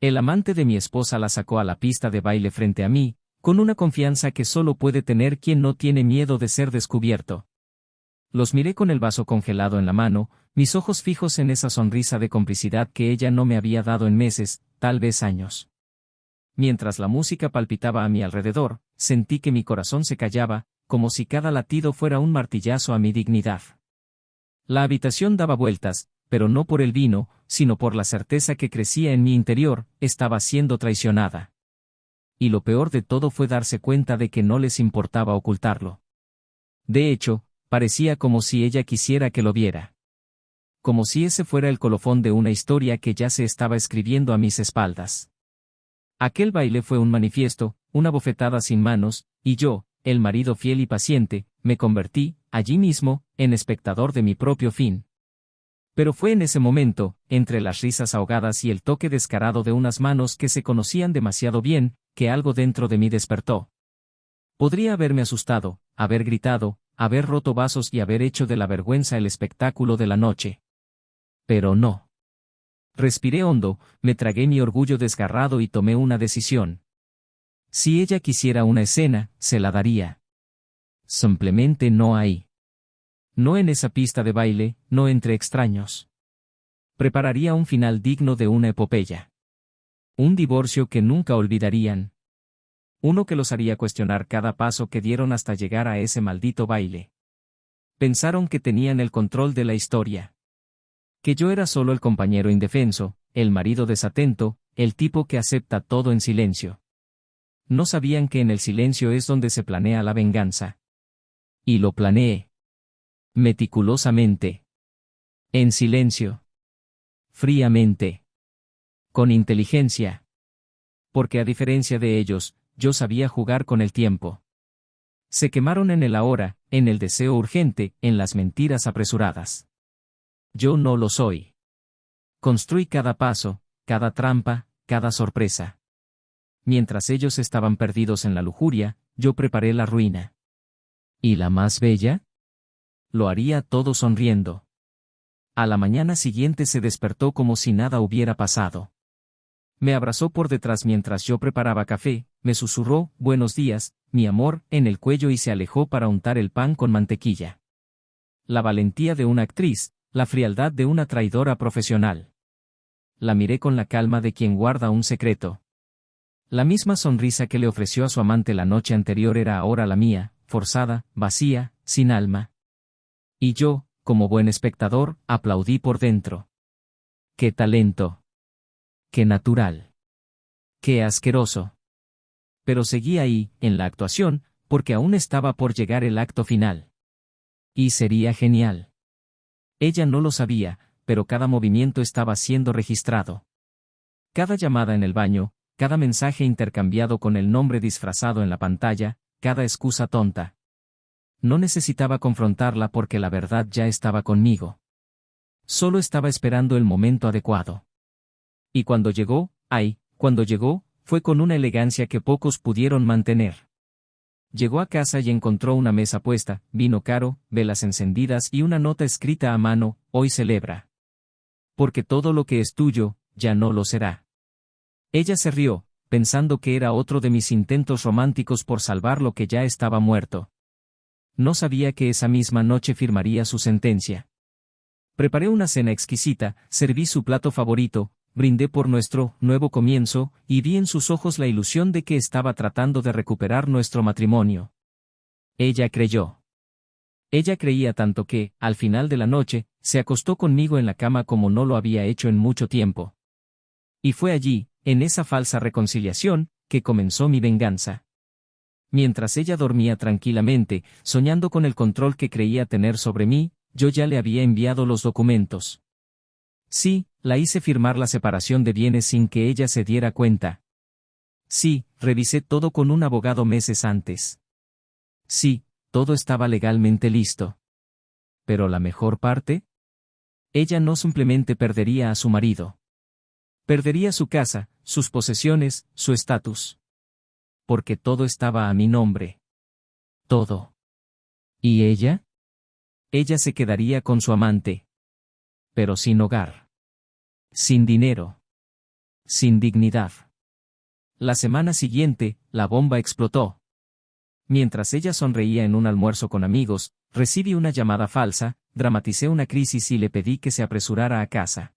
El amante de mi esposa la sacó a la pista de baile frente a mí, con una confianza que solo puede tener quien no tiene miedo de ser descubierto. Los miré con el vaso congelado en la mano, mis ojos fijos en esa sonrisa de complicidad que ella no me había dado en meses, tal vez años. Mientras la música palpitaba a mi alrededor, sentí que mi corazón se callaba, como si cada latido fuera un martillazo a mi dignidad. La habitación daba vueltas, pero no por el vino, sino por la certeza que crecía en mi interior, estaba siendo traicionada. Y lo peor de todo fue darse cuenta de que no les importaba ocultarlo. De hecho, parecía como si ella quisiera que lo viera. Como si ese fuera el colofón de una historia que ya se estaba escribiendo a mis espaldas. Aquel baile fue un manifiesto, una bofetada sin manos, y yo, el marido fiel y paciente, me convertí, allí mismo, en espectador de mi propio fin. Pero fue en ese momento, entre las risas ahogadas y el toque descarado de unas manos que se conocían demasiado bien, que algo dentro de mí despertó. Podría haberme asustado, haber gritado, haber roto vasos y haber hecho de la vergüenza el espectáculo de la noche. Pero no. Respiré hondo, me tragué mi orgullo desgarrado y tomé una decisión. Si ella quisiera una escena, se la daría. Simplemente no ahí. No en esa pista de baile, no entre extraños. Prepararía un final digno de una epopeya. Un divorcio que nunca olvidarían. Uno que los haría cuestionar cada paso que dieron hasta llegar a ese maldito baile. Pensaron que tenían el control de la historia. Que yo era solo el compañero indefenso, el marido desatento, el tipo que acepta todo en silencio. No sabían que en el silencio es donde se planea la venganza. Y lo planeé. Meticulosamente. En silencio. Fríamente. Con inteligencia. Porque a diferencia de ellos, yo sabía jugar con el tiempo. Se quemaron en el ahora, en el deseo urgente, en las mentiras apresuradas. Yo no lo soy. Construí cada paso, cada trampa, cada sorpresa. Mientras ellos estaban perdidos en la lujuria, yo preparé la ruina. ¿Y la más bella? Lo haría todo sonriendo. A la mañana siguiente se despertó como si nada hubiera pasado. Me abrazó por detrás mientras yo preparaba café, me susurró, buenos días, mi amor, en el cuello y se alejó para untar el pan con mantequilla. La valentía de una actriz, la frialdad de una traidora profesional. La miré con la calma de quien guarda un secreto. La misma sonrisa que le ofreció a su amante la noche anterior era ahora la mía, forzada, vacía, sin alma. Y yo, como buen espectador, aplaudí por dentro. ¡Qué talento! ¡Qué natural! ¡Qué asqueroso! Pero seguí ahí, en la actuación, porque aún estaba por llegar el acto final. Y sería genial. Ella no lo sabía, pero cada movimiento estaba siendo registrado. Cada llamada en el baño, cada mensaje intercambiado con el nombre disfrazado en la pantalla, cada excusa tonta. No necesitaba confrontarla porque la verdad ya estaba conmigo. Solo estaba esperando el momento adecuado. Y cuando llegó, cuando llegó, fue con una elegancia que pocos pudieron mantener. Llegó a casa y encontró una mesa puesta, vino caro, velas encendidas y una nota escrita a mano, hoy celebra. Porque todo lo que es tuyo, ya no lo será. Ella se rió, pensando que era otro de mis intentos románticos por salvar lo que ya estaba muerto. No sabía que esa misma noche firmaría su sentencia. Preparé una cena exquisita, serví su plato favorito, brindé por nuestro nuevo comienzo, y vi en sus ojos la ilusión de que estaba tratando de recuperar nuestro matrimonio. Ella creyó. Ella creía tanto que, al final de la noche, se acostó conmigo en la cama como no lo había hecho en mucho tiempo. Y fue allí, en esa falsa reconciliación, que comenzó mi venganza. Mientras ella dormía tranquilamente, soñando con el control que creía tener sobre mí, yo ya le había enviado los documentos. Sí, la hice firmar la separación de bienes sin que ella se diera cuenta. Sí, revisé todo con un abogado meses antes. Sí, todo estaba legalmente listo. Pero la mejor parte, ella no simplemente perdería a su marido. Perdería su casa, sus posesiones, su estatus. Porque todo estaba a mi nombre. Todo. ¿Y ella? Ella se quedaría con su amante. Pero sin hogar. Sin dinero. Sin dignidad. La semana siguiente, la bomba explotó. Mientras ella sonreía en un almuerzo con amigos, recibí una llamada falsa, dramaticé una crisis y le pedí que se apresurara a casa.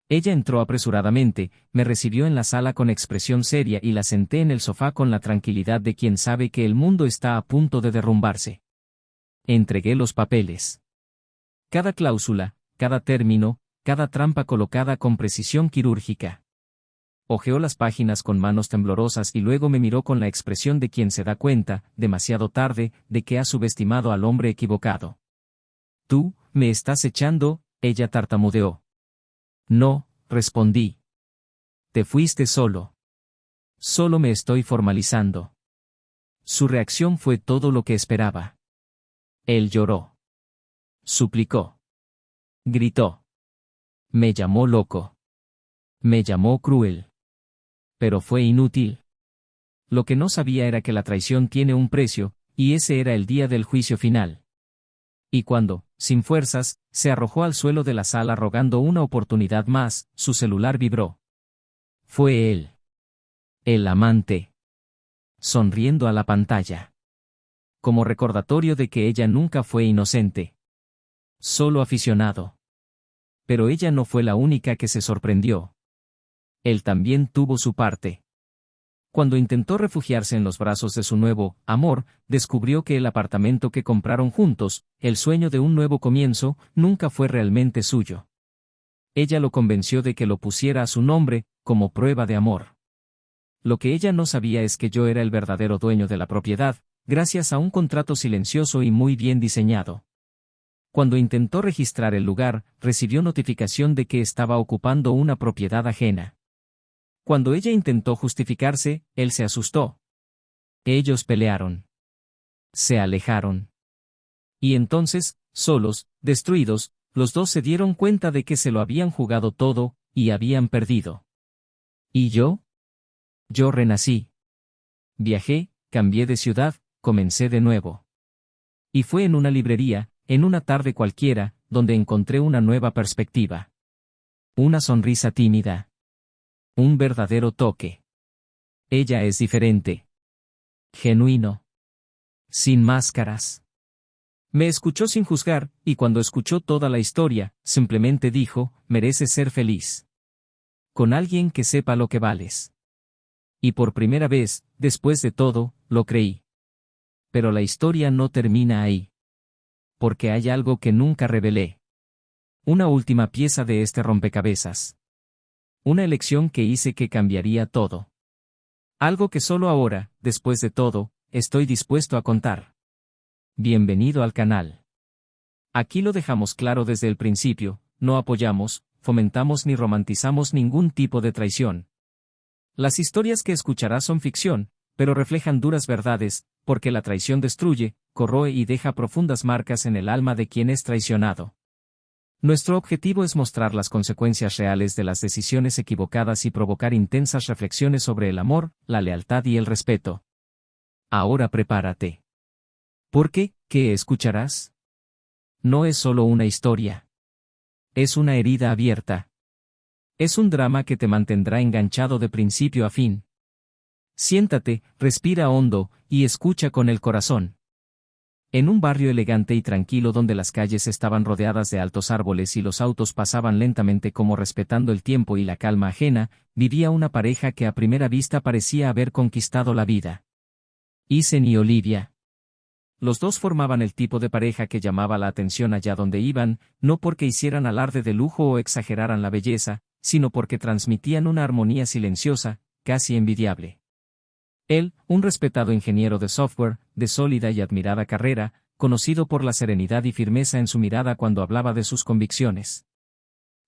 Ella entró apresuradamente, me recibió en la sala con expresión seria y la senté en el sofá con la tranquilidad de quien sabe que el mundo está a punto de derrumbarse. Entregué los papeles. Cada cláusula, cada término, cada trampa colocada con precisión quirúrgica. Hojeó las páginas con manos temblorosas y luego me miró con la expresión de quien se da cuenta, demasiado tarde, de que ha subestimado al hombre equivocado. «Tú, me estás echando», ella tartamudeó. «No», respondí. «Te fuiste solo». «Solo me estoy formalizando». Su reacción fue todo lo que esperaba. Él lloró. Suplicó. Gritó. Me llamó loco. Me llamó cruel. Pero fue inútil. Lo que no sabía era que la traición tiene un precio, y ese era el día del juicio final. Y cuando, sin fuerzas, se arrojó al suelo de la sala rogando una oportunidad más, su celular vibró. Fue él. El amante. Sonriendo a la pantalla. Como recordatorio de que ella nunca fue inocente. Solo aficionado. Pero ella no fue la única que se sorprendió. Él también tuvo su parte. Cuando intentó refugiarse en los brazos de su nuevo amor, descubrió que el apartamento que compraron juntos, el sueño de un nuevo comienzo, nunca fue realmente suyo. Ella lo convenció de que lo pusiera a su nombre, como prueba de amor. Lo que ella no sabía es que yo era el verdadero dueño de la propiedad, gracias a un contrato silencioso y muy bien diseñado. Cuando intentó registrar el lugar, recibió notificación de que estaba ocupando una propiedad ajena. Cuando ella intentó justificarse, él se asustó. Ellos pelearon. Se alejaron. Y entonces, solos, destruidos, los dos se dieron cuenta de que se lo habían jugado todo, y habían perdido. ¿Y yo? Yo renací. Viajé, cambié de ciudad, comencé de nuevo. Y fue en una librería, en una tarde cualquiera, donde encontré una nueva perspectiva. Una sonrisa tímida. Un verdadero toque. Ella es diferente. Genuino. Sin máscaras. Me escuchó sin juzgar, y cuando escuchó toda la historia, simplemente dijo, mereces ser feliz. Con alguien que sepa lo que vales. Y por primera vez, después de todo, lo creí. Pero la historia no termina ahí. Porque hay algo que nunca revelé. Una última pieza de este rompecabezas. Una elección que hice que cambiaría todo. Algo que solo ahora, después de todo, estoy dispuesto a contar. Bienvenido al canal. Aquí lo dejamos claro desde el principio, no apoyamos, fomentamos ni romantizamos ningún tipo de traición. Las historias que escucharás son ficción, pero reflejan duras verdades, porque la traición destruye, corroe y deja profundas marcas en el alma de quien es traicionado. Nuestro objetivo es mostrar las consecuencias reales de las decisiones equivocadas y provocar intensas reflexiones sobre el amor, la lealtad y el respeto. Ahora prepárate. Porque, ¿qué escucharás? No es solo una historia. Es una herida abierta. Es un drama que te mantendrá enganchado de principio a fin. Siéntate, respira hondo, y escucha con el corazón. En un barrio elegante y tranquilo donde las calles estaban rodeadas de altos árboles y los autos pasaban lentamente como respetando el tiempo y la calma ajena, vivía una pareja que a primera vista parecía haber conquistado la vida. Isen y Olivia. Los dos formaban el tipo de pareja que llamaba la atención allá donde iban, no porque hicieran alarde de lujo o exageraran la belleza, sino porque transmitían una armonía silenciosa, casi envidiable. Él, un respetado ingeniero de software, de sólida y admirada carrera, conocido por la serenidad y firmeza en su mirada cuando hablaba de sus convicciones.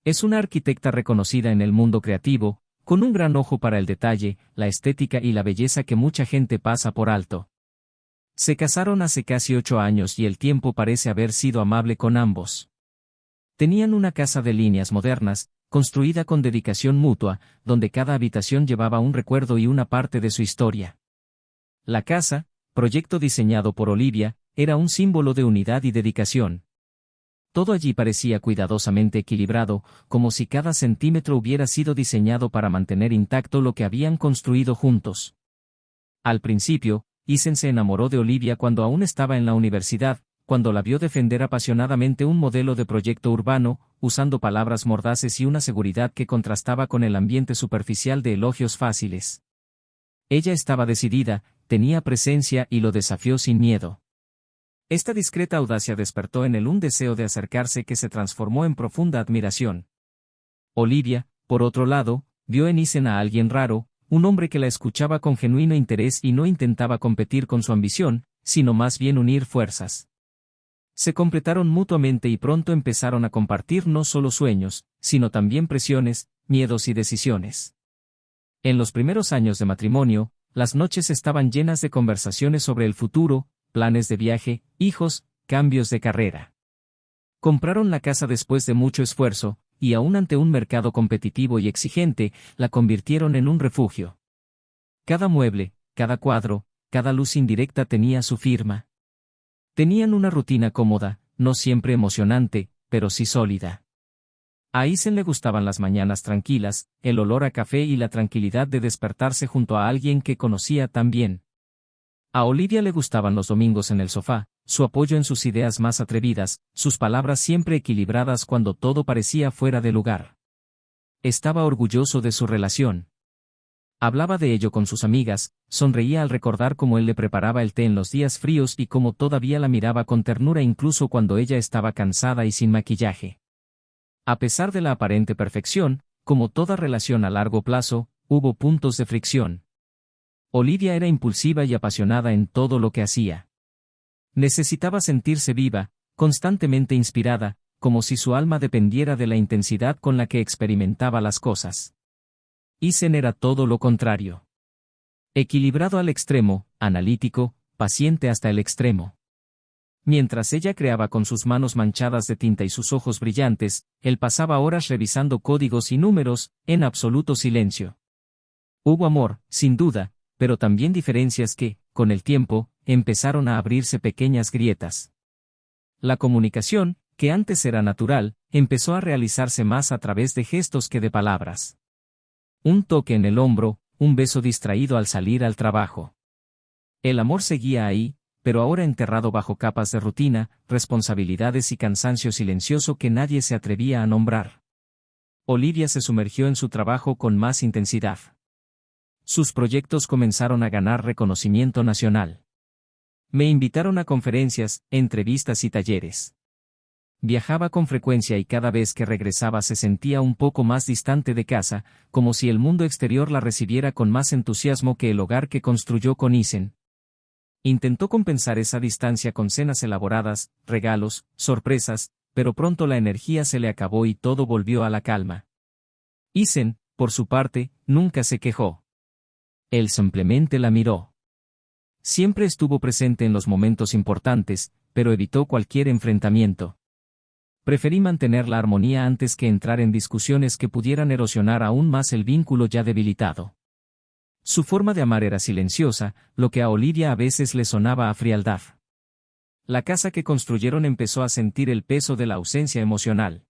Es una arquitecta reconocida en el mundo creativo, con un gran ojo para el detalle, la estética y la belleza que mucha gente pasa por alto. Se casaron hace casi 8 años y el tiempo parece haber sido amable con ambos. Tenían una casa de líneas modernas, construida con dedicación mutua, donde cada habitación llevaba un recuerdo y una parte de su historia. La casa, proyecto diseñado por Olivia, era un símbolo de unidad y dedicación. Todo allí parecía cuidadosamente equilibrado, como si cada centímetro hubiera sido diseñado para mantener intacto lo que habían construido juntos. Al principio, Isen se enamoró de Olivia cuando aún estaba en la universidad, cuando la vio defender apasionadamente un modelo de proyecto urbano, usando palabras mordaces y una seguridad que contrastaba con el ambiente superficial de elogios fáciles. Ella estaba decidida, tenía presencia y lo desafió sin miedo. Esta discreta audacia despertó en él un deseo de acercarse que se transformó en profunda admiración. Olivia, por otro lado, vio en Isen a alguien raro, un hombre que la escuchaba con genuino interés y no intentaba competir con su ambición, sino más bien unir fuerzas. Se completaron mutuamente y pronto empezaron a compartir no solo sueños, sino también presiones, miedos y decisiones. En los primeros años de matrimonio, las noches estaban llenas de conversaciones sobre el futuro, planes de viaje, hijos, cambios de carrera. Compraron la casa después de mucho esfuerzo, y aún ante un mercado competitivo y exigente, la convirtieron en un refugio. Cada mueble, cada cuadro, cada luz indirecta tenía su firma. Tenían una rutina cómoda, no siempre emocionante, pero sí sólida. A Isen le gustaban las mañanas tranquilas, el olor a café y la tranquilidad de despertarse junto a alguien que conocía tan bien. A Olivia le gustaban los domingos en el sofá, su apoyo en sus ideas más atrevidas, sus palabras siempre equilibradas cuando todo parecía fuera de lugar. Estaba orgulloso de su relación. Hablaba de ello con sus amigas, sonreía al recordar cómo él le preparaba el té en los días fríos y cómo todavía la miraba con ternura incluso cuando ella estaba cansada y sin maquillaje. A pesar de la aparente perfección, como toda relación a largo plazo, hubo puntos de fricción. Olivia era impulsiva y apasionada en todo lo que hacía. Necesitaba sentirse viva, constantemente inspirada, como si su alma dependiera de la intensidad con la que experimentaba las cosas. Isen era todo lo contrario. Equilibrado al extremo, analítico, paciente hasta el extremo. Mientras ella creaba con sus manos manchadas de tinta y sus ojos brillantes, él pasaba horas revisando códigos y números, en absoluto silencio. Hubo amor, sin duda, pero también diferencias que, con el tiempo, empezaron a abrirse pequeñas grietas. La comunicación, que antes era natural, empezó a realizarse más a través de gestos que de palabras. Un toque en el hombro, un beso distraído al salir al trabajo. El amor seguía ahí, pero ahora enterrado bajo capas de rutina, responsabilidades y cansancio silencioso que nadie se atrevía a nombrar. Olivia se sumergió en su trabajo con más intensidad. Sus proyectos comenzaron a ganar reconocimiento nacional. Me invitaron a conferencias, entrevistas y talleres. Viajaba con frecuencia y cada vez que regresaba se sentía un poco más distante de casa, como si el mundo exterior la recibiera con más entusiasmo que el hogar que construyó con Isen. Intentó compensar esa distancia con cenas elaboradas, regalos, sorpresas, pero pronto la energía se le acabó y todo volvió a la calma. Isen, por su parte, nunca se quejó. Él simplemente la miró. Siempre estuvo presente en los momentos importantes, pero evitó cualquier enfrentamiento. Preferí mantener la armonía antes que entrar en discusiones que pudieran erosionar aún más el vínculo ya debilitado. Su forma de amar era silenciosa, lo que a Olivia a veces le sonaba a frialdad. La casa que construyeron empezó a sentir el peso de la ausencia emocional.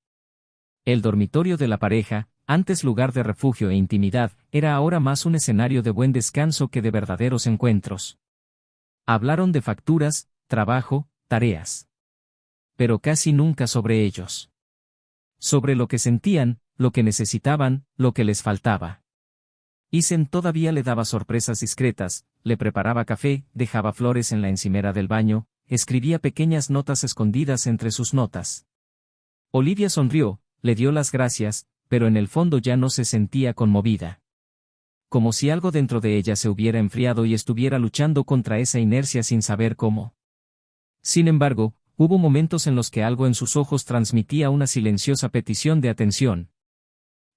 El dormitorio de la pareja, antes lugar de refugio e intimidad, era ahora más un escenario de buen descanso que de verdaderos encuentros. Hablaron de facturas, trabajo, tareas. Pero casi nunca sobre ellos. Sobre lo que sentían, lo que necesitaban, lo que les faltaba. Isen todavía le daba sorpresas discretas, le preparaba café, dejaba flores en la encimera del baño, escribía pequeñas notas escondidas entre sus notas. Olivia sonrió, le dio las gracias, pero en el fondo ya no se sentía conmovida. Como si algo dentro de ella se hubiera enfriado y estuviera luchando contra esa inercia sin saber cómo. Sin embargo, hubo momentos en los que algo en sus ojos transmitía una silenciosa petición de atención.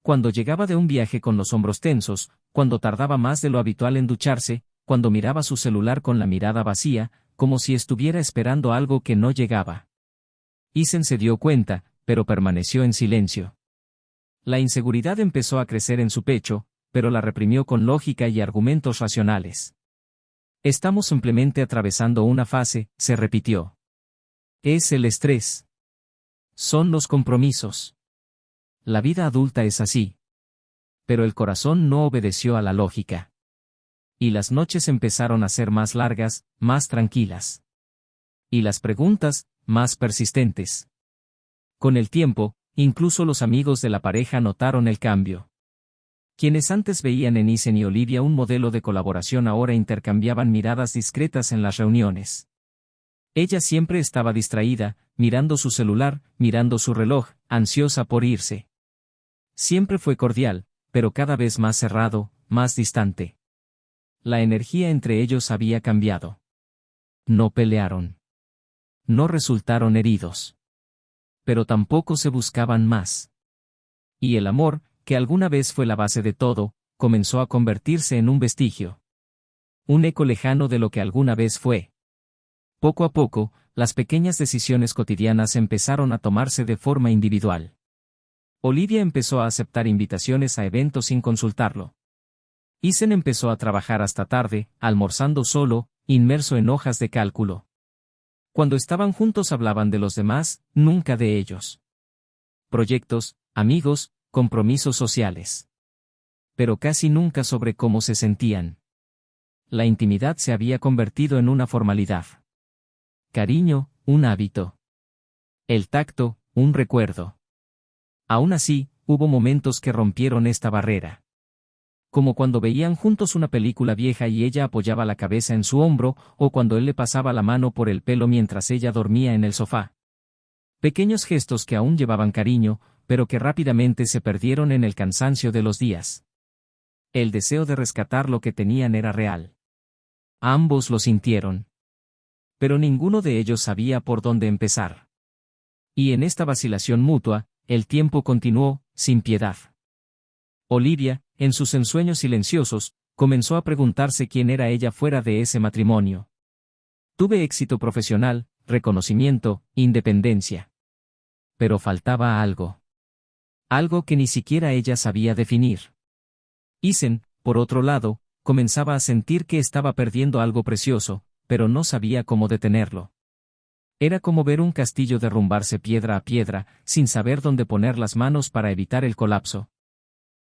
Cuando llegaba de un viaje con los hombros tensos, cuando tardaba más de lo habitual en ducharse, cuando miraba su celular con la mirada vacía, como si estuviera esperando algo que no llegaba. Isen se dio cuenta, pero permaneció en silencio. La inseguridad empezó a crecer en su pecho, pero la reprimió con lógica y argumentos racionales. Estamos simplemente atravesando una fase, se repitió. Es el estrés. Son los compromisos. La vida adulta es así. Pero el corazón no obedeció a la lógica. Y las noches empezaron a ser más largas, más tranquilas. Y las preguntas, más persistentes. Con el tiempo, incluso los amigos de la pareja notaron el cambio. Quienes antes veían en Isen y Olivia un modelo de colaboración ahora intercambiaban miradas discretas en las reuniones. Ella siempre estaba distraída, mirando su celular, mirando su reloj, ansiosa por irse. Siempre fue cordial, pero cada vez más cerrado, más distante. La energía entre ellos había cambiado. No pelearon. No resultaron heridos. Pero tampoco se buscaban más. Y el amor, que alguna vez fue la base de todo, comenzó a convertirse en un vestigio. Un eco lejano de lo que alguna vez fue. Poco a poco, las pequeñas decisiones cotidianas empezaron a tomarse de forma individual. Olivia empezó a aceptar invitaciones a eventos sin consultarlo. Isen empezó a trabajar hasta tarde, almorzando solo, inmerso en hojas de cálculo. Cuando estaban juntos hablaban de los demás, nunca de ellos. Proyectos, amigos, compromisos sociales. Pero casi nunca sobre cómo se sentían. La intimidad se había convertido en una formalidad. Cariño, un hábito. El tacto, un recuerdo. Aún así, hubo momentos que rompieron esta barrera. Como cuando veían juntos una película vieja y ella apoyaba la cabeza en su hombro, o cuando él le pasaba la mano por el pelo mientras ella dormía en el sofá. Pequeños gestos que aún llevaban cariño, pero que rápidamente se perdieron en el cansancio de los días. El deseo de rescatar lo que tenían era real. Ambos lo sintieron. Pero ninguno de ellos sabía por dónde empezar. Y en esta vacilación mutua, el tiempo continuó, sin piedad. Olivia, en sus ensueños silenciosos, comenzó a preguntarse quién era ella fuera de ese matrimonio. Tuve éxito profesional, reconocimiento, independencia. Pero faltaba algo. Algo que ni siquiera ella sabía definir. Isen, por otro lado, comenzaba a sentir que estaba perdiendo algo precioso, pero no sabía cómo detenerlo. Era como ver un castillo derrumbarse piedra a piedra, sin saber dónde poner las manos para evitar el colapso.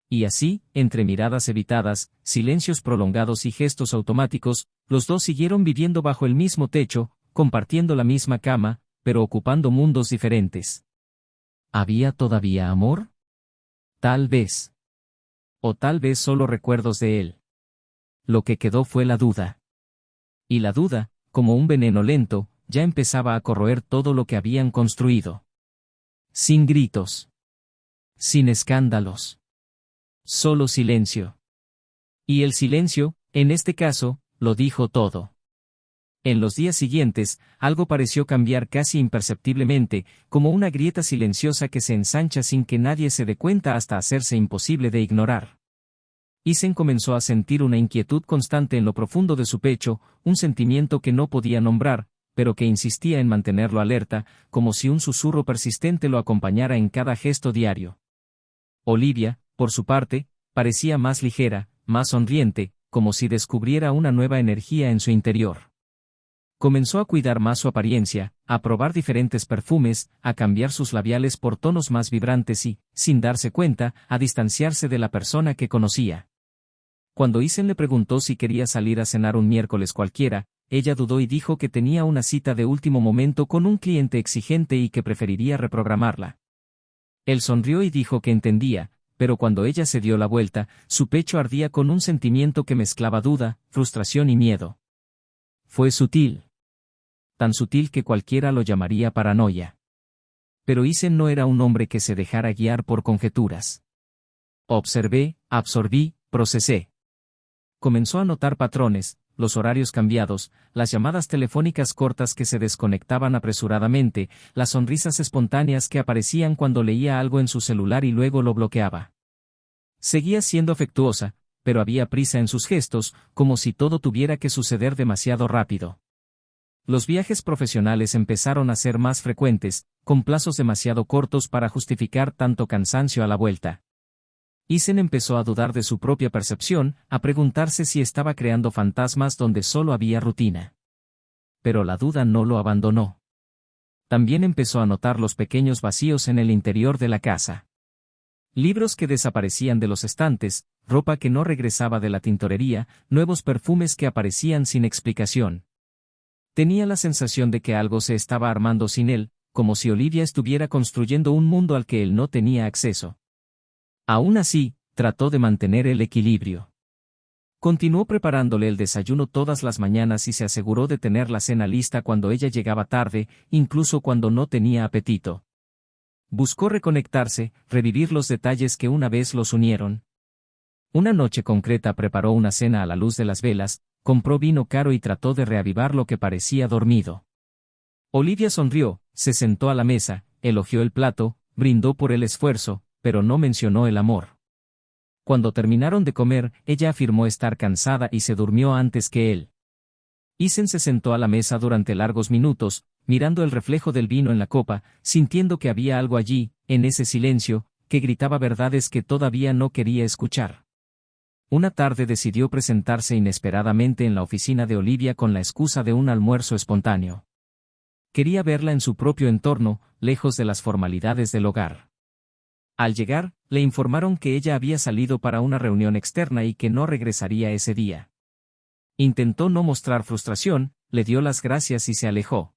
Y así, entre miradas evitadas, silencios prolongados y gestos automáticos, los dos siguieron viviendo bajo el mismo techo, compartiendo la misma cama, pero ocupando mundos diferentes. ¿Había todavía amor? Tal vez. O tal vez solo recuerdos de él. Lo que quedó fue la duda. Y la duda, como un veneno lento, ya empezaba a corroer todo lo que habían construido. Sin gritos. Sin escándalos. Solo silencio. Y el silencio, en este caso, lo dijo todo. En los días siguientes, algo pareció cambiar casi imperceptiblemente, como una grieta silenciosa que se ensancha sin que nadie se dé cuenta hasta hacerse imposible de ignorar. Isen comenzó a sentir una inquietud constante en lo profundo de su pecho, un sentimiento que no podía nombrar, pero que insistía en mantenerlo alerta, como si un susurro persistente lo acompañara en cada gesto diario. Olivia, por su parte, parecía más ligera, más sonriente, como si descubriera una nueva energía en su interior. Comenzó a cuidar más su apariencia, a probar diferentes perfumes, a cambiar sus labiales por tonos más vibrantes y, sin darse cuenta, a distanciarse de la persona que conocía. Cuando Isen le preguntó si quería salir a cenar un miércoles cualquiera, ella dudó y dijo que tenía una cita de último momento con un cliente exigente y que preferiría reprogramarla. Él sonrió y dijo que entendía, pero cuando ella se dio la vuelta, su pecho ardía con un sentimiento que mezclaba duda, frustración y miedo. Fue sutil. Tan sutil que cualquiera lo llamaría paranoia. Pero Isen no era un hombre que se dejara guiar por conjeturas. Observé, absorbí, procesé. Comenzó a notar patrones, los horarios cambiados, las llamadas telefónicas cortas que se desconectaban apresuradamente, las sonrisas espontáneas que aparecían cuando leía algo en su celular y luego lo bloqueaba. Seguía siendo afectuosa, pero había prisa en sus gestos, como si todo tuviera que suceder demasiado rápido. Los viajes profesionales empezaron a ser más frecuentes, con plazos demasiado cortos para justificar tanto cansancio a la vuelta. Isen empezó a dudar de su propia percepción, a preguntarse si estaba creando fantasmas donde solo había rutina. Pero la duda no lo abandonó. También empezó a notar los pequeños vacíos en el interior de la casa. Libros que desaparecían de los estantes, ropa que no regresaba de la tintorería, nuevos perfumes que aparecían sin explicación. Tenía la sensación de que algo se estaba armando sin él, como si Olivia estuviera construyendo un mundo al que él no tenía acceso. Aún así, trató de mantener el equilibrio. Continuó preparándole el desayuno todas las mañanas y se aseguró de tener la cena lista cuando ella llegaba tarde, incluso cuando no tenía apetito. Buscó reconectarse, revivir los detalles que una vez los unieron. Una noche concreta preparó una cena a la luz de las velas, compró vino caro y trató de reavivar lo que parecía dormido. Olivia sonrió, se sentó a la mesa, elogió el plato, brindó por el esfuerzo, pero no mencionó el amor. Cuando terminaron de comer, ella afirmó estar cansada y se durmió antes que él. Isen se sentó a la mesa durante largos minutos, mirando el reflejo del vino en la copa, sintiendo que había algo allí, en ese silencio, que gritaba verdades que todavía no quería escuchar. Una tarde decidió presentarse inesperadamente en la oficina de Olivia con la excusa de un almuerzo espontáneo. Quería verla en su propio entorno, lejos de las formalidades del hogar. Al llegar, le informaron que ella había salido para una reunión externa y que no regresaría ese día. Intentó no mostrar frustración, le dio las gracias y se alejó.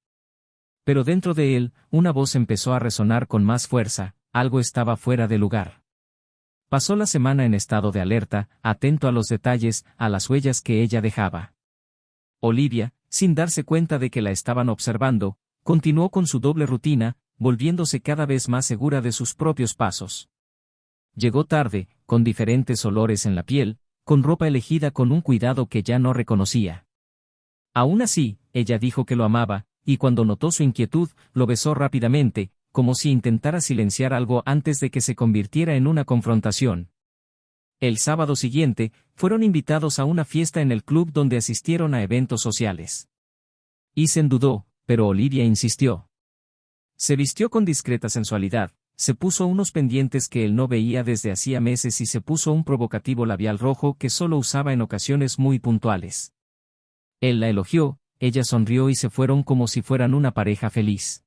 Pero dentro de él, una voz empezó a resonar con más fuerza, algo estaba fuera de lugar. Pasó la semana en estado de alerta, atento a los detalles, a las huellas que ella dejaba. Olivia, sin darse cuenta de que la estaban observando, continuó con su doble rutina, volviéndose cada vez más segura de sus propios pasos. Llegó tarde, con diferentes olores en la piel, con ropa elegida con un cuidado que ya no reconocía. Aún así, ella dijo que lo amaba, y cuando notó su inquietud, lo besó rápidamente, como si intentara silenciar algo antes de que se convirtiera en una confrontación. El sábado siguiente, fueron invitados a una fiesta en el club donde asistieron a eventos sociales. Isen dudó, pero Olivia insistió. Se vistió con discreta sensualidad, se puso unos pendientes que él no veía desde hacía meses y se puso un provocativo labial rojo que solo usaba en ocasiones muy puntuales. Él la elogió, ella sonrió y se fueron como si fueran una pareja feliz.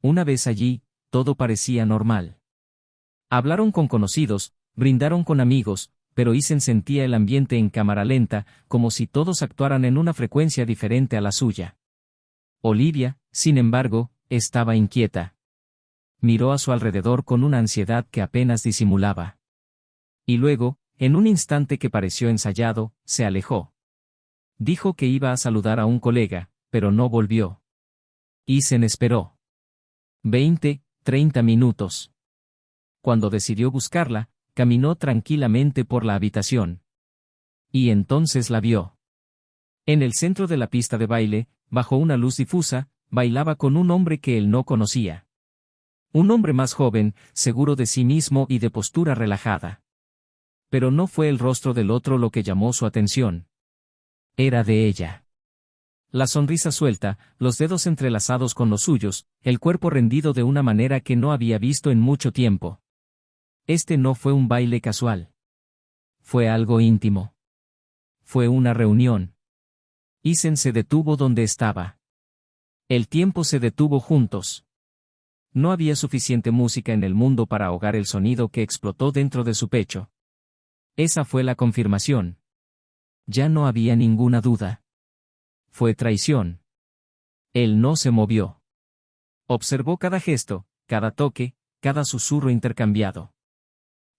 Una vez allí, todo parecía normal. Hablaron con conocidos, brindaron con amigos, pero Isen sentía el ambiente en cámara lenta, como si todos actuaran en una frecuencia diferente a la suya. Olivia, sin embargo, estaba inquieta. Miró a su alrededor con una ansiedad que apenas disimulaba. Y luego, en un instante que pareció ensayado, se alejó. Dijo que iba a saludar a un colega, pero no volvió. Isen esperó. 30 minutos. Cuando decidió buscarla, caminó tranquilamente por la habitación. Y entonces la vio. En el centro de la pista de baile, bajo una luz difusa, bailaba con un hombre que él no conocía. Un hombre más joven, seguro de sí mismo y de postura relajada. Pero no fue el rostro del otro lo que llamó su atención. Era de ella. La sonrisa suelta, los dedos entrelazados con los suyos, el cuerpo rendido de una manera que no había visto en mucho tiempo. Este no fue un baile casual. Fue algo íntimo. Fue una reunión. Isen se detuvo donde estaba. El tiempo se detuvo juntos. No había suficiente música en el mundo para ahogar el sonido que explotó dentro de su pecho. Esa fue la confirmación. Ya no había ninguna duda. Fue traición. Él no se movió. Observó cada gesto, cada toque, cada susurro intercambiado.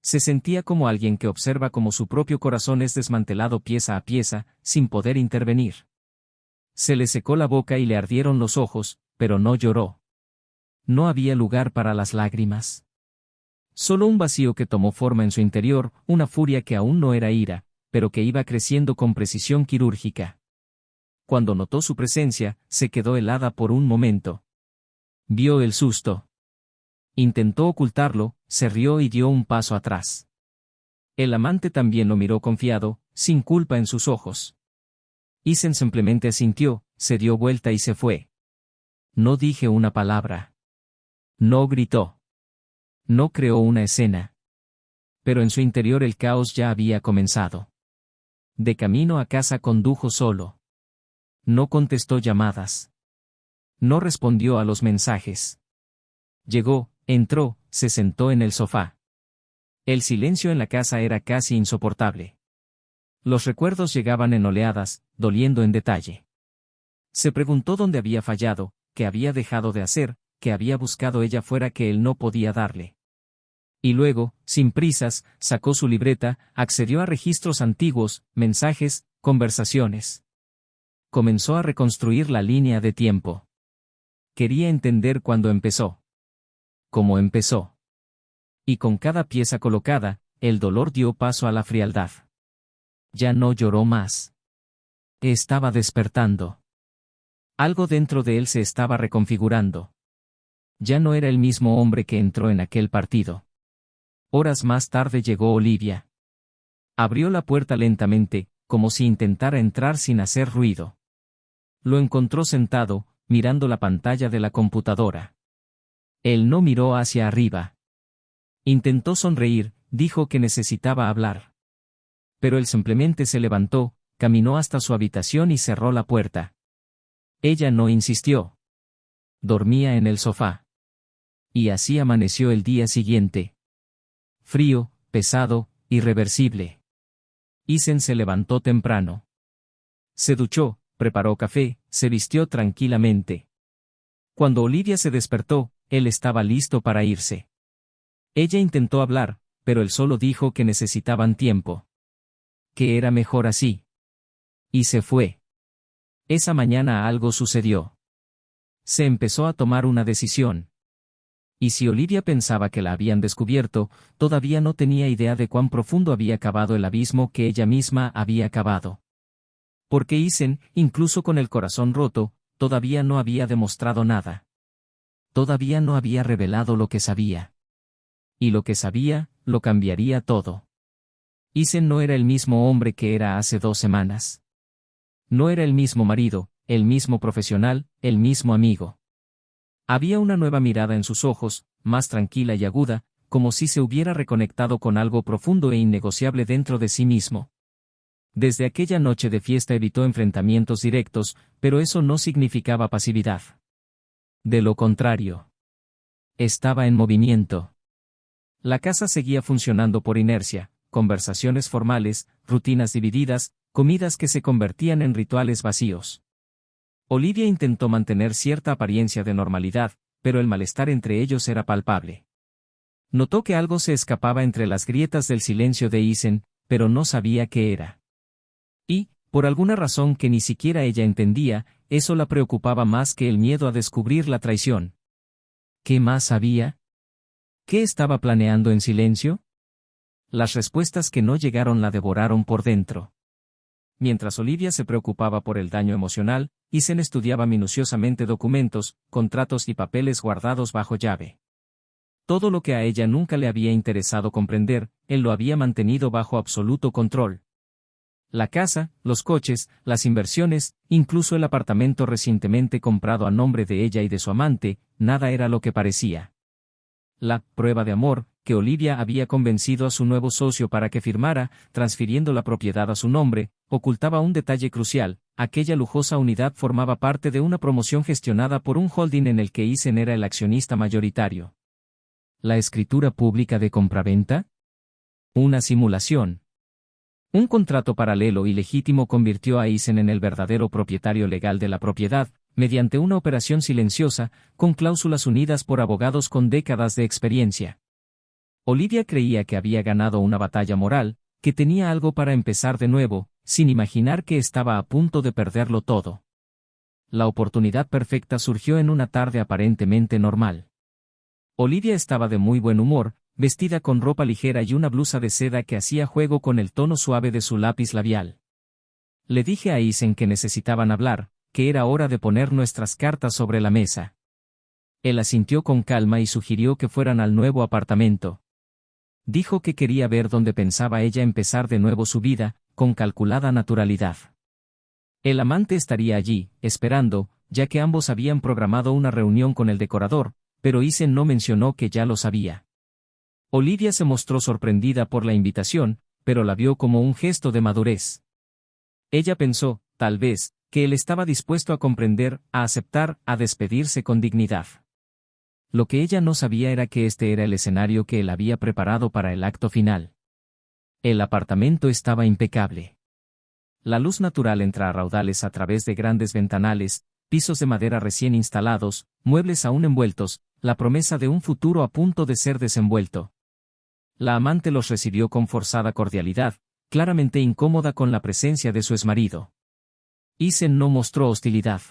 Se sentía como alguien que observa cómo su propio corazón es desmantelado pieza a pieza, sin poder intervenir. Se le secó la boca y le ardieron los ojos, pero no lloró. No había lugar para las lágrimas. Solo un vacío que tomó forma en su interior, una furia que aún no era ira, pero que iba creciendo con precisión quirúrgica. Cuando notó su presencia, se quedó helada por un momento. Vio el susto. Intentó ocultarlo, se rió y dio un paso atrás. El amante también lo miró confiado, sin culpa en sus ojos. Isen simplemente asintió, se dio vuelta y se fue. No dije una palabra. No gritó. No creó una escena. Pero en su interior el caos ya había comenzado. De camino a casa condujo solo. No contestó llamadas. No respondió a los mensajes. Llegó, entró, se sentó en el sofá. El silencio en la casa era casi insoportable. Los recuerdos llegaban en oleadas, doliendo en detalle. Se preguntó dónde había fallado, qué había dejado de hacer, qué había buscado ella fuera que él no podía darle. Y luego, sin prisas, sacó su libreta, accedió a registros antiguos, mensajes, conversaciones. Comenzó a reconstruir la línea de tiempo. Quería entender cuándo empezó. Cómo empezó. Y con cada pieza colocada, el dolor dio paso a la frialdad. Ya no lloró más. Estaba despertando. Algo dentro de él se estaba reconfigurando. Ya no era el mismo hombre que entró en aquel partido. Horas más tarde llegó Olivia. Abrió la puerta lentamente, como si intentara entrar sin hacer ruido. Lo encontró sentado, mirando la pantalla de la computadora. Él no miró hacia arriba. Intentó sonreír, dijo que necesitaba hablar. Pero él simplemente se levantó, caminó hasta su habitación y cerró la puerta. Ella no insistió. Dormía en el sofá. Y así amaneció el día siguiente. Frío, pesado, irreversible. Isen se levantó temprano. Se duchó, preparó café, se vistió tranquilamente. Cuando Olivia se despertó, él estaba listo para irse. Ella intentó hablar, pero él solo dijo que necesitaban tiempo. Que era mejor así. Y se fue. Esa mañana algo sucedió. Se empezó a tomar una decisión. Y si Olivia pensaba que la habían descubierto, todavía no tenía idea de cuán profundo había cavado el abismo que ella misma había cavado. Porque Isen, incluso con el corazón roto, todavía no había demostrado nada. Todavía no había revelado lo que sabía. Y lo que sabía, lo cambiaría todo. Isen no era el mismo hombre que era hace 2 semanas. No era el mismo marido, el mismo profesional, el mismo amigo. Había una nueva mirada en sus ojos, más tranquila y aguda, como si se hubiera reconectado con algo profundo e innegociable dentro de sí mismo. Desde aquella noche de fiesta evitó enfrentamientos directos, pero eso no significaba pasividad. De lo contrario. Estaba en movimiento. La casa seguía funcionando por inercia, conversaciones formales, rutinas divididas, comidas que se convertían en rituales vacíos. Olivia intentó mantener cierta apariencia de normalidad, pero el malestar entre ellos era palpable. Notó que algo se escapaba entre las grietas del silencio de Isen, pero no sabía qué era. Y, por alguna razón que ni siquiera ella entendía, eso la preocupaba más que el miedo a descubrir la traición. ¿Qué más sabía? ¿Qué estaba planeando en silencio? Las respuestas que no llegaron la devoraron por dentro. Mientras Olivia se preocupaba por el daño emocional, Isen estudiaba minuciosamente documentos, contratos y papeles guardados bajo llave. Todo lo que a ella nunca le había interesado comprender, él lo había mantenido bajo absoluto control. La casa, los coches, las inversiones, incluso el apartamento recientemente comprado a nombre de ella y de su amante, nada era lo que parecía. La prueba de amor, que Olivia había convencido a su nuevo socio para que firmara, transfiriendo la propiedad a su nombre, ocultaba un detalle crucial: aquella lujosa unidad formaba parte de una promoción gestionada por un holding en el que Isen era el accionista mayoritario. ¿La escritura pública de compraventa? Una simulación. Un contrato paralelo y legítimo convirtió a Isen en el verdadero propietario legal de la propiedad, mediante una operación silenciosa, con cláusulas unidas por abogados con décadas de experiencia. Olivia creía que había ganado una batalla moral, que tenía algo para empezar de nuevo, sin imaginar que estaba a punto de perderlo todo. La oportunidad perfecta surgió en una tarde aparentemente normal. Olivia estaba de muy buen humor, vestida con ropa ligera y una blusa de seda que hacía juego con el tono suave de su lápiz labial. Le dije a Isen que necesitaban hablar, que era hora de poner nuestras cartas sobre la mesa. Él asintió con calma y sugirió que fueran al nuevo apartamento. Dijo que quería ver dónde pensaba ella empezar de nuevo su vida, con calculada naturalidad. El amante estaría allí, esperando, ya que ambos habían programado una reunión con el decorador, pero Isen no mencionó que ya lo sabía. Olivia se mostró sorprendida por la invitación, pero la vio como un gesto de madurez. Ella pensó, tal vez, que él estaba dispuesto a comprender, a aceptar, a despedirse con dignidad. Lo que ella no sabía era que este era el escenario que él había preparado para el acto final. El apartamento estaba impecable. La luz natural entra a raudales a través de grandes ventanales, pisos de madera recién instalados, muebles aún envueltos, la promesa de un futuro a punto de ser desenvuelto. La amante los recibió con forzada cordialidad, claramente incómoda con la presencia de su exmarido. Isen no mostró hostilidad.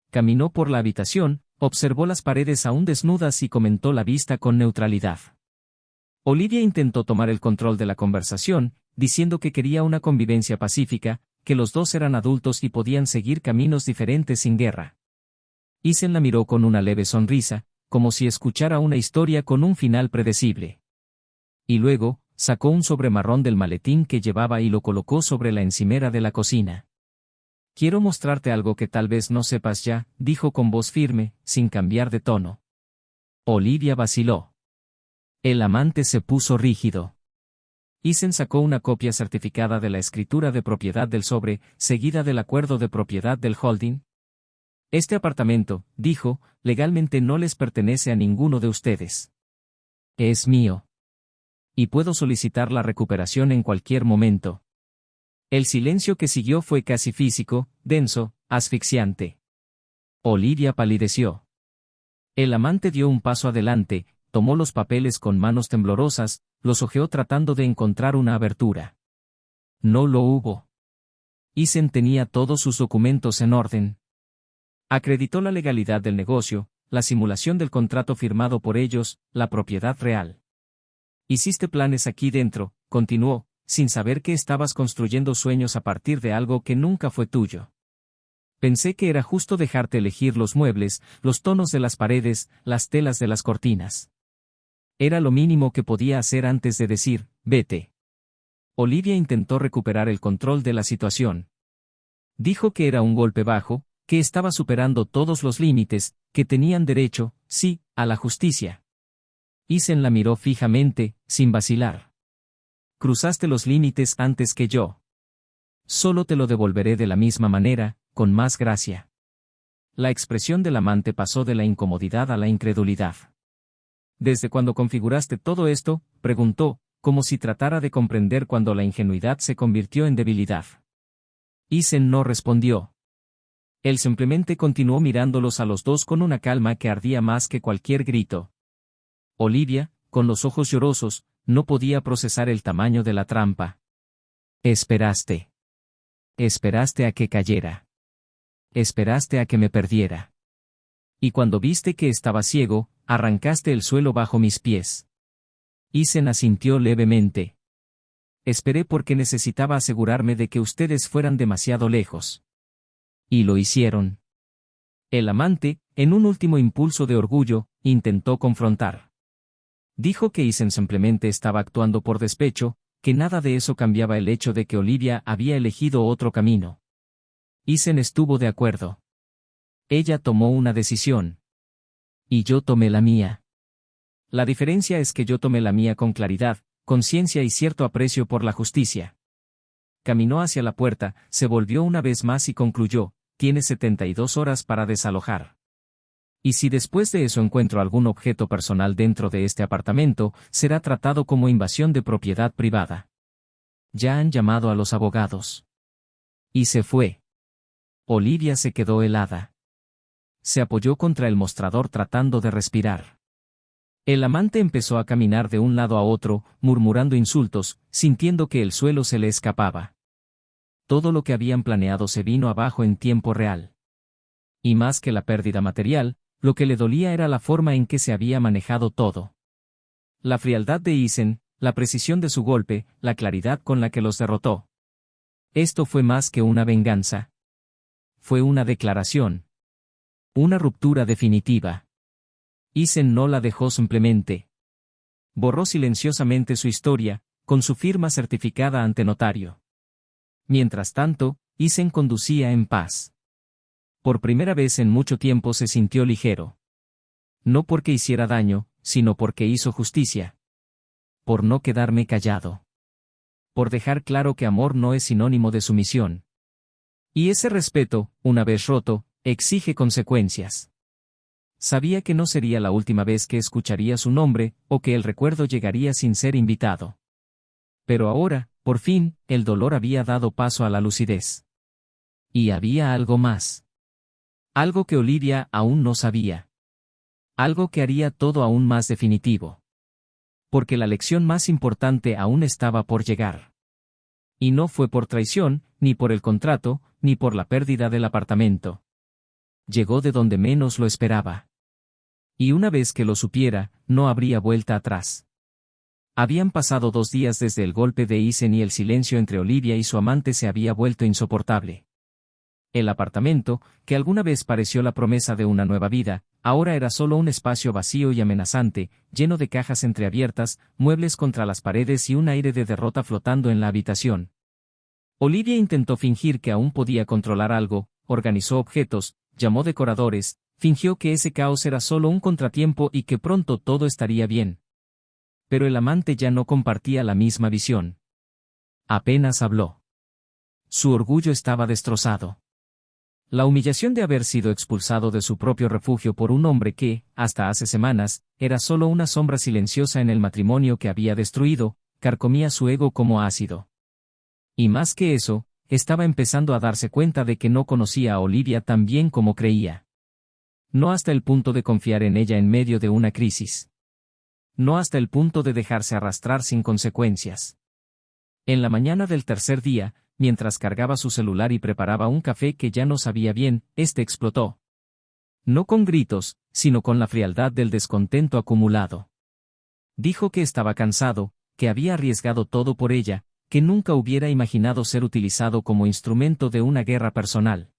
Caminó por la habitación, observó las paredes aún desnudas y comentó la vista con neutralidad. Olivia intentó tomar el control de la conversación, diciendo que quería una convivencia pacífica, que los dos eran adultos y podían seguir caminos diferentes sin guerra. Isen la miró con una leve sonrisa, como si escuchara una historia con un final predecible. Y luego, sacó un sobre marrón del maletín que llevaba y lo colocó sobre la encimera de la cocina. «Quiero mostrarte algo que tal vez no sepas ya», dijo con voz firme, sin cambiar de tono. Olivia vaciló. El amante se puso rígido. Isen sacó una copia certificada de la escritura de propiedad del sobre, seguida del acuerdo de propiedad del holding. «Este apartamento», dijo, «legalmente no les pertenece a ninguno de ustedes. Es mío. Y puedo solicitar la recuperación en cualquier momento». El silencio que siguió fue casi físico, denso, asfixiante. Olivia palideció. El amante dio un paso adelante, tomó los papeles con manos temblorosas, los hojeó tratando de encontrar una abertura. No lo hubo. Isen tenía todos sus documentos en orden. Acreditó la legalidad del negocio, la simulación del contrato firmado por ellos, la propiedad real. «Hiciste planes aquí dentro», continuó, «sin saber que estabas construyendo sueños a partir de algo que nunca fue tuyo. Pensé que era justo dejarte elegir los muebles, los tonos de las paredes, las telas de las cortinas. Era lo mínimo que podía hacer antes de decir, vete». Olivia intentó recuperar el control de la situación. Dijo que era un golpe bajo, que estaba superando todos los límites, que tenían derecho, sí, a la justicia. Isen la miró fijamente, sin vacilar. «Cruzaste los límites antes que yo. Solo te lo devolveré de la misma manera, con más gracia». La expresión del amante pasó de la incomodidad a la incredulidad. «¿Desde cuándo configuraste todo esto?», preguntó, como si tratara de comprender cuando la ingenuidad se convirtió en debilidad. Isen no respondió. Él simplemente continuó mirándolos a los dos con una calma que ardía más que cualquier grito. Olivia, con los ojos llorosos, no podía procesar el tamaño de la trampa. «Esperaste. Esperaste a que cayera. Esperaste a que me perdiera. Y cuando viste que estaba ciego, arrancaste el suelo bajo mis pies». Isen asintió levemente. «Esperé porque necesitaba asegurarme de que ustedes fueran demasiado lejos. Y lo hicieron». El amante, en un último impulso de orgullo, intentó confrontar. Dijo que Isen simplemente estaba actuando por despecho, que nada de eso cambiaba el hecho de que Olivia había elegido otro camino. Isen estuvo de acuerdo. Ella tomó una decisión. Y yo tomé la mía. La diferencia es que yo tomé la mía con claridad, conciencia y cierto aprecio por la justicia. Caminó hacia la puerta, se volvió una vez más y concluyó, «Tiene 72 horas para desalojar. Y si después de eso encuentro algún objeto personal dentro de este apartamento, será tratado como invasión de propiedad privada». Ya han llamado a los abogados. Y se fue. Olivia se quedó helada. Se apoyó contra el mostrador tratando de respirar. El amante empezó a caminar de un lado a otro, murmurando insultos, sintiendo que el suelo se le escapaba. Todo lo que habían planeado se vino abajo en tiempo real. Y más que la pérdida material, lo que le dolía era la forma en que se había manejado todo. La frialdad de Isen, la precisión de su golpe, la claridad con la que los derrotó. Esto fue más que una venganza. Fue una declaración. Una ruptura definitiva. Isen no la dejó simplemente. Borró silenciosamente su historia, con su firma certificada ante notario. Mientras tanto, Isen conducía en paz. Por primera vez en mucho tiempo se sintió ligero. No porque hiciera daño, sino porque hizo justicia. Por no quedarme callado. Por dejar claro que amor no es sinónimo de sumisión. Y ese respeto, una vez roto, exige consecuencias. Sabía que no sería la última vez que escucharía su nombre, o que el recuerdo llegaría sin ser invitado. Pero ahora, por fin, el dolor había dado paso a la lucidez. Y había algo más. Algo que Olivia aún no sabía. Algo que haría todo aún más definitivo. Porque la lección más importante aún estaba por llegar. Y no fue por traición, ni por el contrato, ni por la pérdida del apartamento. Llegó de donde menos lo esperaba. Y una vez que lo supiera, no habría vuelta atrás. Habían pasado 2 días desde el golpe de Isen y el silencio entre Olivia y su amante se había vuelto insoportable. El apartamento, que alguna vez pareció la promesa de una nueva vida, ahora era solo un espacio vacío y amenazante, lleno de cajas entreabiertas, muebles contra las paredes y un aire de derrota flotando en la habitación. Olivia intentó fingir que aún podía controlar algo, organizó objetos, llamó decoradores, fingió que ese caos era solo un contratiempo y que pronto todo estaría bien. Pero el amante ya no compartía la misma visión. Apenas habló. Su orgullo estaba destrozado. La humillación de haber sido expulsado de su propio refugio por un hombre que, hasta hace semanas, era solo una sombra silenciosa en el matrimonio que había destruido, carcomía su ego como ácido. Y más que eso, estaba empezando a darse cuenta de que no conocía a Olivia tan bien como creía. No hasta el punto de confiar en ella en medio de una crisis. No hasta el punto de dejarse arrastrar sin consecuencias. En la mañana del tercer día, mientras cargaba su celular y preparaba un café que ya no sabía bien, este explotó. No con gritos, sino con la frialdad del descontento acumulado. Dijo que estaba cansado, que había arriesgado todo por ella, que nunca hubiera imaginado ser utilizado como instrumento de una guerra personal.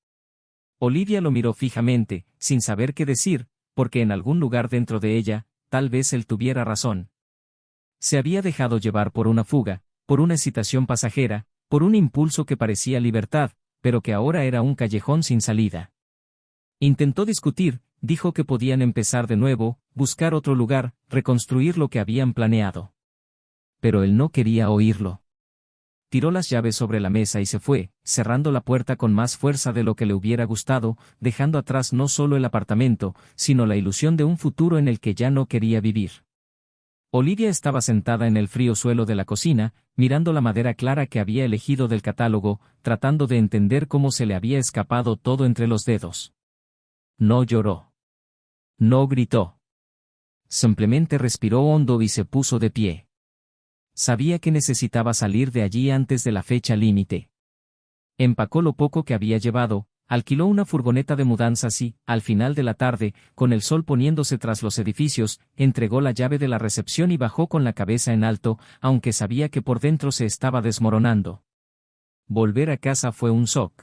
Olivia lo miró fijamente, sin saber qué decir, porque en algún lugar dentro de ella, tal vez él tuviera razón. Se había dejado llevar por una fuga, por una excitación pasajera, por un impulso que parecía libertad, pero que ahora era un callejón sin salida. Intentó discutir, dijo que podían empezar de nuevo, buscar otro lugar, reconstruir lo que habían planeado. Pero él no quería oírlo. Tiró las llaves sobre la mesa y se fue, cerrando la puerta con más fuerza de lo que le hubiera gustado, dejando atrás no solo el apartamento, sino la ilusión de un futuro en el que ya no quería vivir. Olivia estaba sentada en el frío suelo de la cocina, mirando la madera clara que había elegido del catálogo, tratando de entender cómo se le había escapado todo entre los dedos. No lloró. No gritó. Simplemente respiró hondo y se puso de pie. Sabía que necesitaba salir de allí antes de la fecha límite. Empacó lo poco que había llevado, alquiló una furgoneta de mudanzas y, al final de la tarde, con el sol poniéndose tras los edificios, entregó la llave de la recepción y bajó con la cabeza en alto, aunque sabía que por dentro se estaba desmoronando. Volver a casa fue un shock.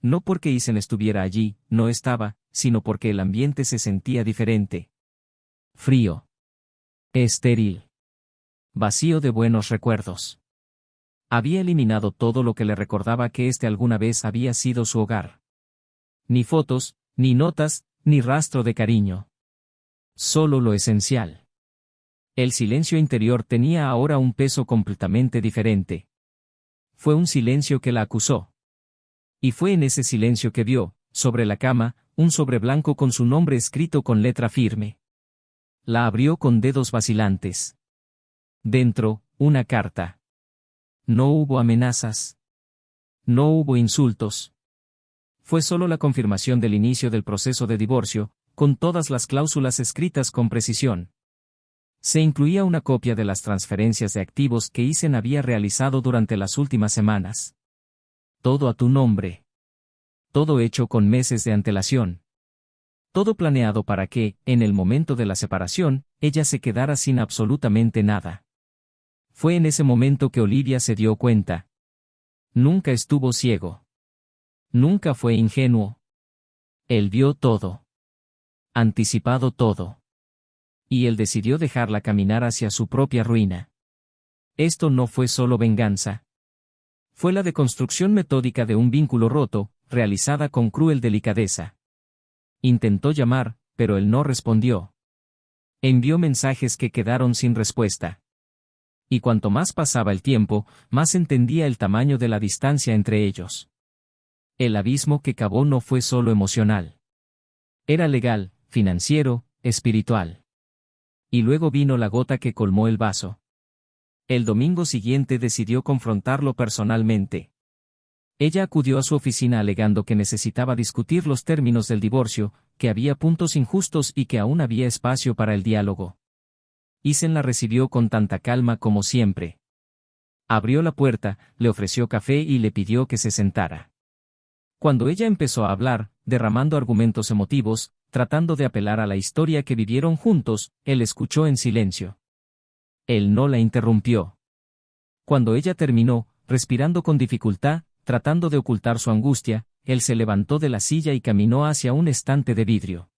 No porque Isen estuviera allí, no estaba, sino porque el ambiente se sentía diferente. Frío. Estéril. Vacío de buenos recuerdos. Había eliminado todo lo que le recordaba que alguna vez había sido su hogar. Ni fotos, ni notas, ni rastro de cariño. Solo lo esencial. El silencio interior tenía ahora un peso completamente diferente. Fue un silencio que la acusó. Y fue en ese silencio que vio, sobre la cama, un sobre blanco con su nombre escrito con letra firme. La abrió con dedos vacilantes. Dentro, una carta. No hubo amenazas. No hubo insultos. Fue solo la confirmación del inicio del proceso de divorcio, con todas las cláusulas escritas con precisión. Se incluía una copia de las transferencias de activos que Isen había realizado durante las últimas semanas. Todo a tu nombre. Todo hecho con meses de antelación. Todo planeado para que, en el momento de la separación, ella se quedara sin absolutamente nada. Fue en ese momento que Olivia se dio cuenta. Nunca estuvo ciego. Nunca fue ingenuo. Él vio todo. Anticipado todo. Y él decidió dejarla caminar hacia su propia ruina. Esto no fue solo venganza. Fue la deconstrucción metódica de un vínculo roto, realizada con cruel delicadeza. Intentó llamar, pero él no respondió. Envió mensajes que quedaron sin respuesta. Y cuanto más pasaba el tiempo, más entendía el tamaño de la distancia entre ellos. El abismo que cavó no fue solo emocional. Era legal, financiero, espiritual. Y luego vino la gota que colmó el vaso. El domingo siguiente decidió confrontarlo personalmente. Ella acudió a su oficina alegando que necesitaba discutir los términos del divorcio, que había puntos injustos y que aún había espacio para el diálogo. Eason la recibió con tanta calma como siempre. Abrió la puerta, le ofreció café y le pidió que se sentara. Cuando ella empezó a hablar, derramando argumentos emotivos, tratando de apelar a la historia que vivieron juntos, él escuchó en silencio. Él no la interrumpió. Cuando ella terminó, respirando con dificultad, tratando de ocultar su angustia, él se levantó de la silla y caminó hacia un estante de vidrio.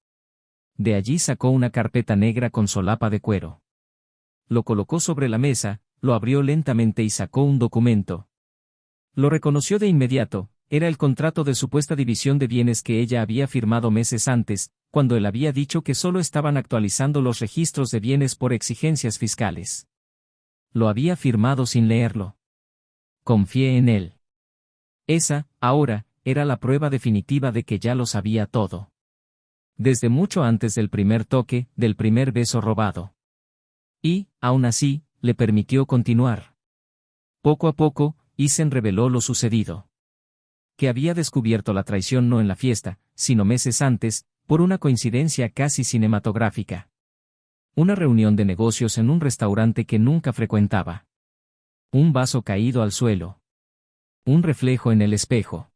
De allí sacó una carpeta negra con solapa de cuero. Lo colocó sobre la mesa, lo abrió lentamente y sacó un documento. Lo reconoció de inmediato, era el contrato de supuesta división de bienes que ella había firmado meses antes, cuando él había dicho que solo estaban actualizando los registros de bienes por exigencias fiscales. Lo había firmado sin leerlo. Confié en él. Esa, ahora, era la prueba definitiva de que ya lo sabía todo. Desde mucho antes del primer toque, del primer beso robado. Y, aún así, le permitió continuar. Poco a poco, Eason reveló lo sucedido. Que había descubierto la traición no en la fiesta, sino meses antes, por una coincidencia casi cinematográfica. Una reunión de negocios en un restaurante que nunca frecuentaba. Un vaso caído al suelo. Un reflejo en el espejo.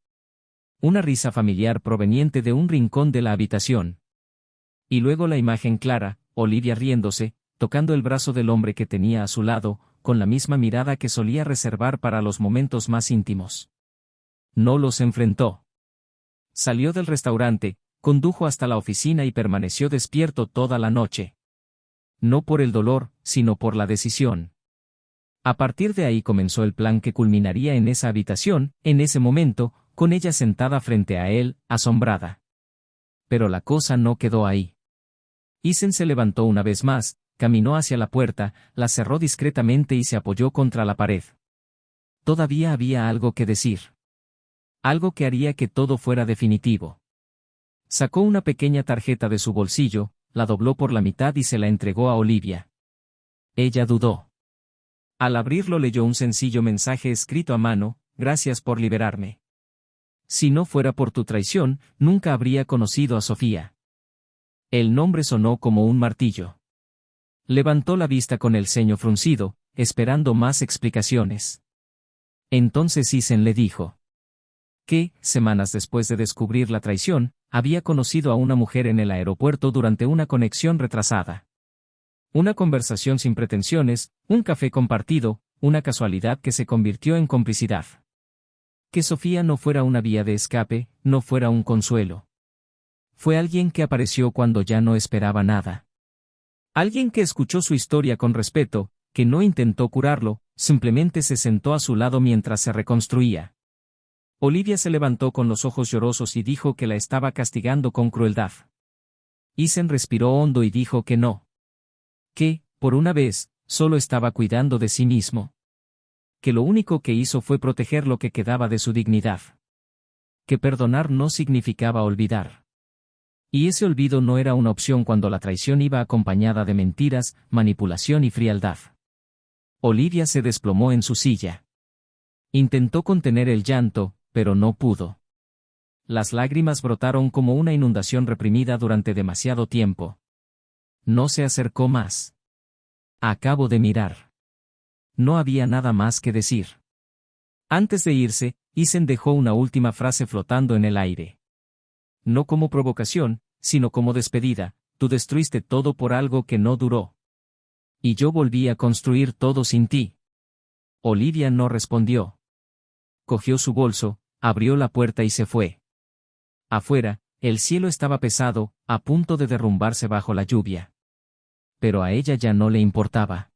Una risa familiar proveniente de un rincón de la habitación. Y luego la imagen clara, Olivia riéndose, tocando el brazo del hombre que tenía a su lado, con la misma mirada que solía reservar para los momentos más íntimos. No los enfrentó. Salió del restaurante, condujo hasta la oficina y permaneció despierto toda la noche. No por el dolor, sino por la decisión. A partir de ahí comenzó el plan que culminaría en esa habitación, en ese momento, con ella sentada frente a él, asombrada. Pero la cosa no quedó ahí. Eason se levantó una vez más, caminó hacia la puerta, la cerró discretamente y se apoyó contra la pared. Todavía había algo que decir. Algo que haría que todo fuera definitivo. Sacó una pequeña tarjeta de su bolsillo, la dobló por la mitad y se la entregó a Olivia. Ella dudó. Al abrirlo leyó un sencillo mensaje escrito a mano: gracias por liberarme. Si no fuera por tu traición, nunca habría conocido a Sofía. El nombre sonó como un martillo. Levantó la vista con el ceño fruncido, esperando más explicaciones. Entonces Eason le dijo que, semanas después de descubrir la traición, había conocido a una mujer en el aeropuerto durante una conexión retrasada. Una conversación sin pretensiones, un café compartido, una casualidad que se convirtió en complicidad. Que Sofía no fuera una vía de escape, no fuera un consuelo. Fue alguien que apareció cuando ya no esperaba nada. Alguien que escuchó su historia con respeto, que no intentó curarlo, simplemente se sentó a su lado mientras se reconstruía. Olivia se levantó con los ojos llorosos y dijo que la estaba castigando con crueldad. Eason respiró hondo y dijo que no. Que, por una vez, solo estaba cuidando de sí mismo. Que lo único que hizo fue proteger lo que quedaba de su dignidad. Que perdonar no significaba olvidar. Y ese olvido no era una opción cuando la traición iba acompañada de mentiras, manipulación y frialdad. Olivia se desplomó en su silla. Intentó contener el llanto, pero no pudo. Las lágrimas brotaron como una inundación reprimida durante demasiado tiempo. No se acercó más. Acabo de mirar. No había nada más que decir. Antes de irse, Eason dejó una última frase flotando en el aire. No como provocación, sino como despedida: tú destruiste todo por algo que no duró. Y yo volví a construir todo sin ti. Olivia no respondió. Cogió su bolso, abrió la puerta y se fue. Afuera, el cielo estaba pesado, a punto de derrumbarse bajo la lluvia. Pero a ella ya no le importaba.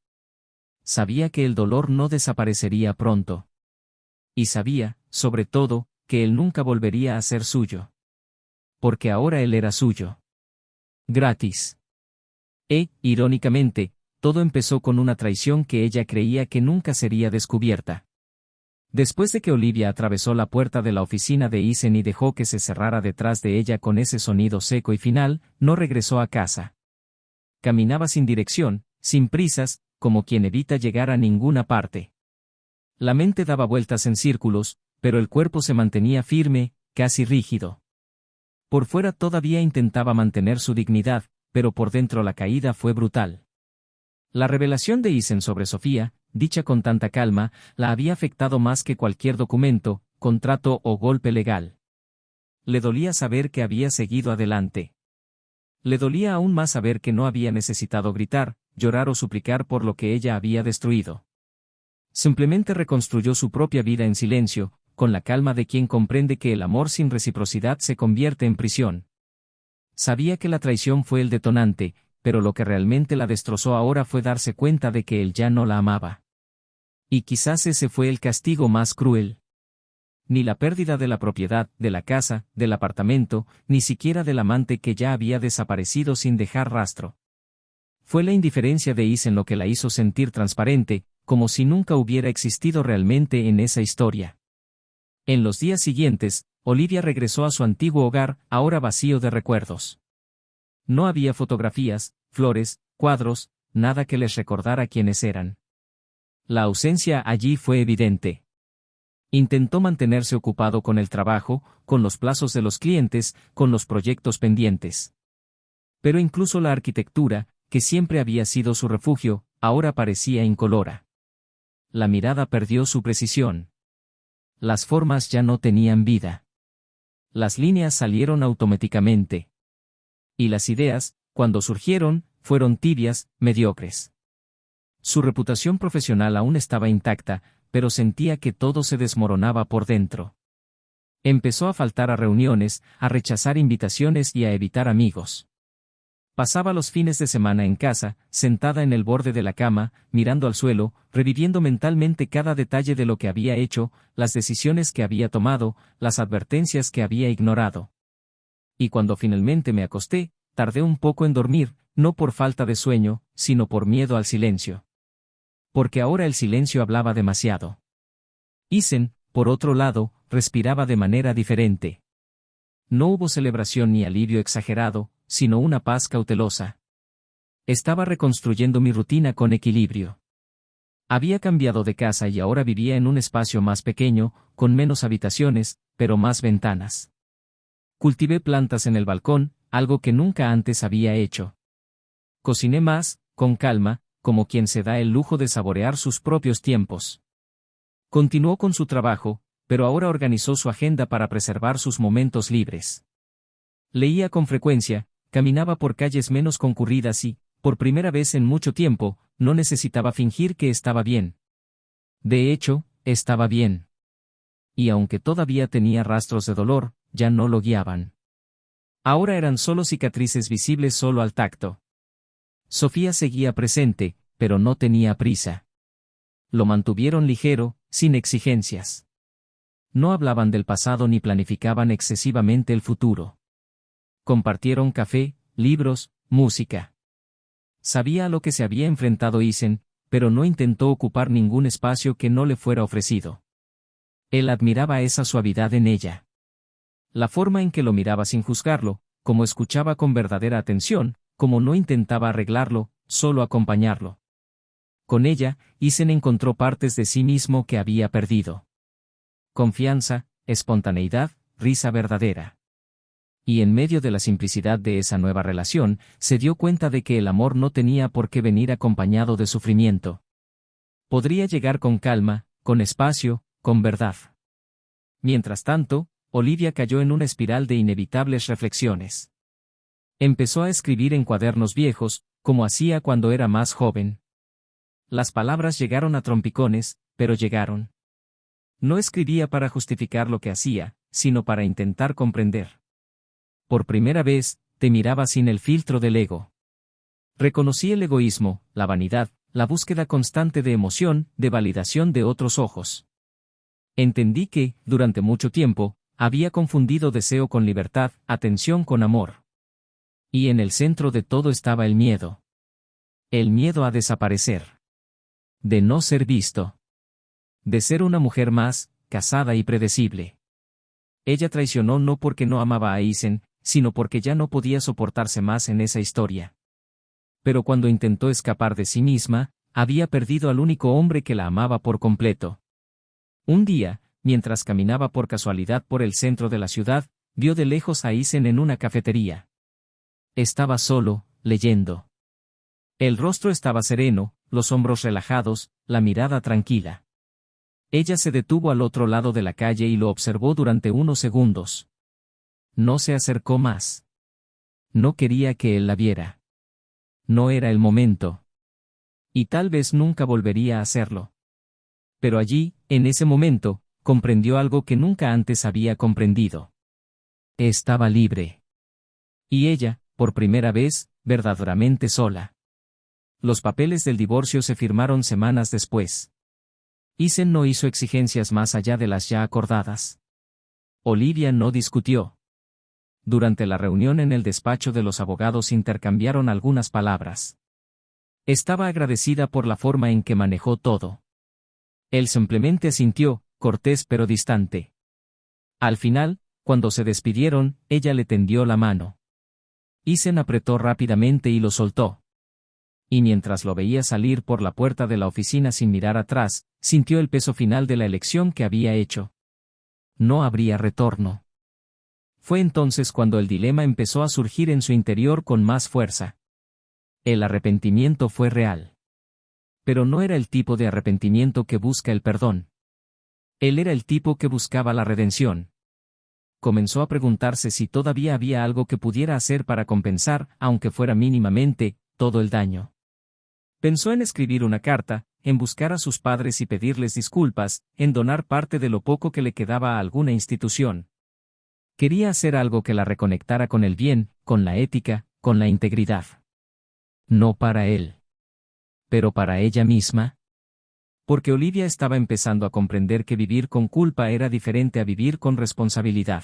Sabía que el dolor no desaparecería pronto. Y sabía, sobre todo, que él nunca volvería a ser suyo. Porque ahora él era suyo. Gratis. Irónicamente, todo empezó con una traición que ella creía que nunca sería descubierta. Después de que Olivia atravesó la puerta de la oficina de Isen y dejó que se cerrara detrás de ella con ese sonido seco y final, no regresó a casa. Caminaba sin dirección, sin prisas, como quien evita llegar a ninguna parte. La mente daba vueltas en círculos, pero el cuerpo se mantenía firme, casi rígido. Por fuera todavía intentaba mantener su dignidad, pero por dentro la caída fue brutal. La revelación de Isen sobre Sofía, dicha con tanta calma, la había afectado más que cualquier documento, contrato o golpe legal. Le dolía saber que había seguido adelante. Le dolía aún más saber que no había necesitado gritar, llorar o suplicar por lo que ella había destruido. Simplemente reconstruyó su propia vida en silencio, con la calma de quien comprende que el amor sin reciprocidad se convierte en prisión. Sabía que la traición fue el detonante, pero lo que realmente la destrozó ahora fue darse cuenta de que él ya no la amaba. Y quizás ese fue el castigo más cruel. Ni la pérdida de la propiedad, de la casa, del apartamento, ni siquiera del amante que ya había desaparecido sin dejar rastro. Fue la indiferencia de Isen lo que la hizo sentir transparente, como si nunca hubiera existido realmente en esa historia. En los días siguientes, Olivia regresó a su antiguo hogar, ahora vacío de recuerdos. No había fotografías, flores, cuadros, nada que les recordara quiénes eran. La ausencia allí fue evidente. Intentó mantenerse ocupado con el trabajo, con los plazos de los clientes, con los proyectos pendientes. Pero incluso la arquitectura, que siempre había sido su refugio, ahora parecía incolora. La mirada perdió su precisión. Las formas ya no tenían vida. Las líneas salieron automáticamente. Y las ideas, cuando surgieron, fueron tibias, mediocres. Su reputación profesional aún estaba intacta, pero sentía que todo se desmoronaba por dentro. Empezó a faltar a reuniones, a rechazar invitaciones y a evitar amigos. Pasaba los fines de semana en casa, sentada en el borde de la cama, mirando al suelo, reviviendo mentalmente cada detalle de lo que había hecho, las decisiones que había tomado, las advertencias que había ignorado. Y cuando finalmente me acosté, tardé un poco en dormir, no por falta de sueño, sino por miedo al silencio. Porque ahora el silencio hablaba demasiado. Isen, por otro lado, respiraba de manera diferente. No hubo celebración ni alivio exagerado, sino una paz cautelosa. Estaba reconstruyendo mi rutina con equilibrio. Había cambiado de casa y ahora vivía en un espacio más pequeño, con menos habitaciones, pero más ventanas. Cultivé plantas en el balcón, algo que nunca antes había hecho. Cociné más, con calma, como quien se da el lujo de saborear sus propios tiempos. Continuó con su trabajo, pero ahora organizó su agenda para preservar sus momentos libres. Leía con frecuencia, caminaba por calles menos concurridas y, por primera vez en mucho tiempo, no necesitaba fingir que estaba bien. De hecho, estaba bien. Y aunque todavía tenía rastros de dolor, ya no lo guiaban. Ahora eran solo cicatrices visibles solo al tacto. Sofía seguía presente, pero no tenía prisa. Lo mantuvieron ligero, sin exigencias. No hablaban del pasado ni planificaban excesivamente el futuro. Compartieron café, libros, música. Sabía a lo que se había enfrentado Isen, pero no intentó ocupar ningún espacio que no le fuera ofrecido. Él admiraba esa suavidad en ella. La forma en que lo miraba sin juzgarlo, como escuchaba con verdadera atención, como no intentaba arreglarlo, solo acompañarlo. Con ella, Isen encontró partes de sí mismo que había perdido. Confianza, espontaneidad, risa verdadera. Y en medio de la simplicidad de esa nueva relación, se dio cuenta de que el amor no tenía por qué venir acompañado de sufrimiento. Podría llegar con calma, con espacio, con verdad. Mientras tanto, Olivia cayó en una espiral de inevitables reflexiones. Empezó a escribir en cuadernos viejos, como hacía cuando era más joven. Las palabras llegaron a trompicones, pero llegaron. No escribía para justificar lo que hacía, sino para intentar comprender. Por primera vez, te miraba sin el filtro del ego. Reconocí el egoísmo, la vanidad, la búsqueda constante de emoción, de validación de otros ojos. Entendí que, durante mucho tiempo, había confundido deseo con libertad, atención con amor. Y en el centro de todo estaba el miedo. El miedo a desaparecer. De no ser visto. de ser una mujer más, casada y predecible. Ella traicionó no porque no amaba a Aizen, sino porque ya no podía soportarse más en esa historia. Pero cuando intentó escapar de sí misma, había perdido al único hombre que la amaba por completo. Un día, mientras caminaba por casualidad por el centro de la ciudad, vio de lejos a Aizen en una cafetería. Estaba solo, leyendo. El rostro estaba sereno, los hombros relajados, la mirada tranquila. Ella se detuvo al otro lado de la calle y lo observó durante unos segundos. No se acercó más. No quería que él la viera. No era el momento. Y tal vez nunca volvería a hacerlo. Pero allí, en ese momento, comprendió algo que nunca antes había comprendido. Estaba libre. Y ella, por primera vez, verdaderamente sola. Los papeles del divorcio se firmaron semanas después. Aizen no hizo exigencias más allá de las ya acordadas. Olivia no discutió. Durante la reunión en el despacho de los abogados intercambiaron algunas palabras. Estaba agradecida por la forma en que manejó todo. Él simplemente asintió, cortés pero distante. Al final, cuando se despidieron, ella le tendió la mano. Aizen apretó rápidamente y lo soltó. Y mientras lo veía salir por la puerta de la oficina sin mirar atrás, sintió el peso final de la elección que había hecho. No habría retorno. Fue entonces cuando el dilema empezó a surgir en su interior con más fuerza. El arrepentimiento fue real. Pero no era el tipo de arrepentimiento que busca el perdón. Él era el tipo que buscaba la redención. Comenzó a preguntarse si todavía había algo que pudiera hacer para compensar, aunque fuera mínimamente, todo el daño. Pensó en escribir una carta, en buscar a sus padres y pedirles disculpas, en donar parte de lo poco que le quedaba a alguna institución. Quería hacer algo que la reconectara con el bien, con la ética, con la integridad. No para él. Pero para ella misma. Porque Olivia estaba empezando a comprender que vivir con culpa era diferente a vivir con responsabilidad.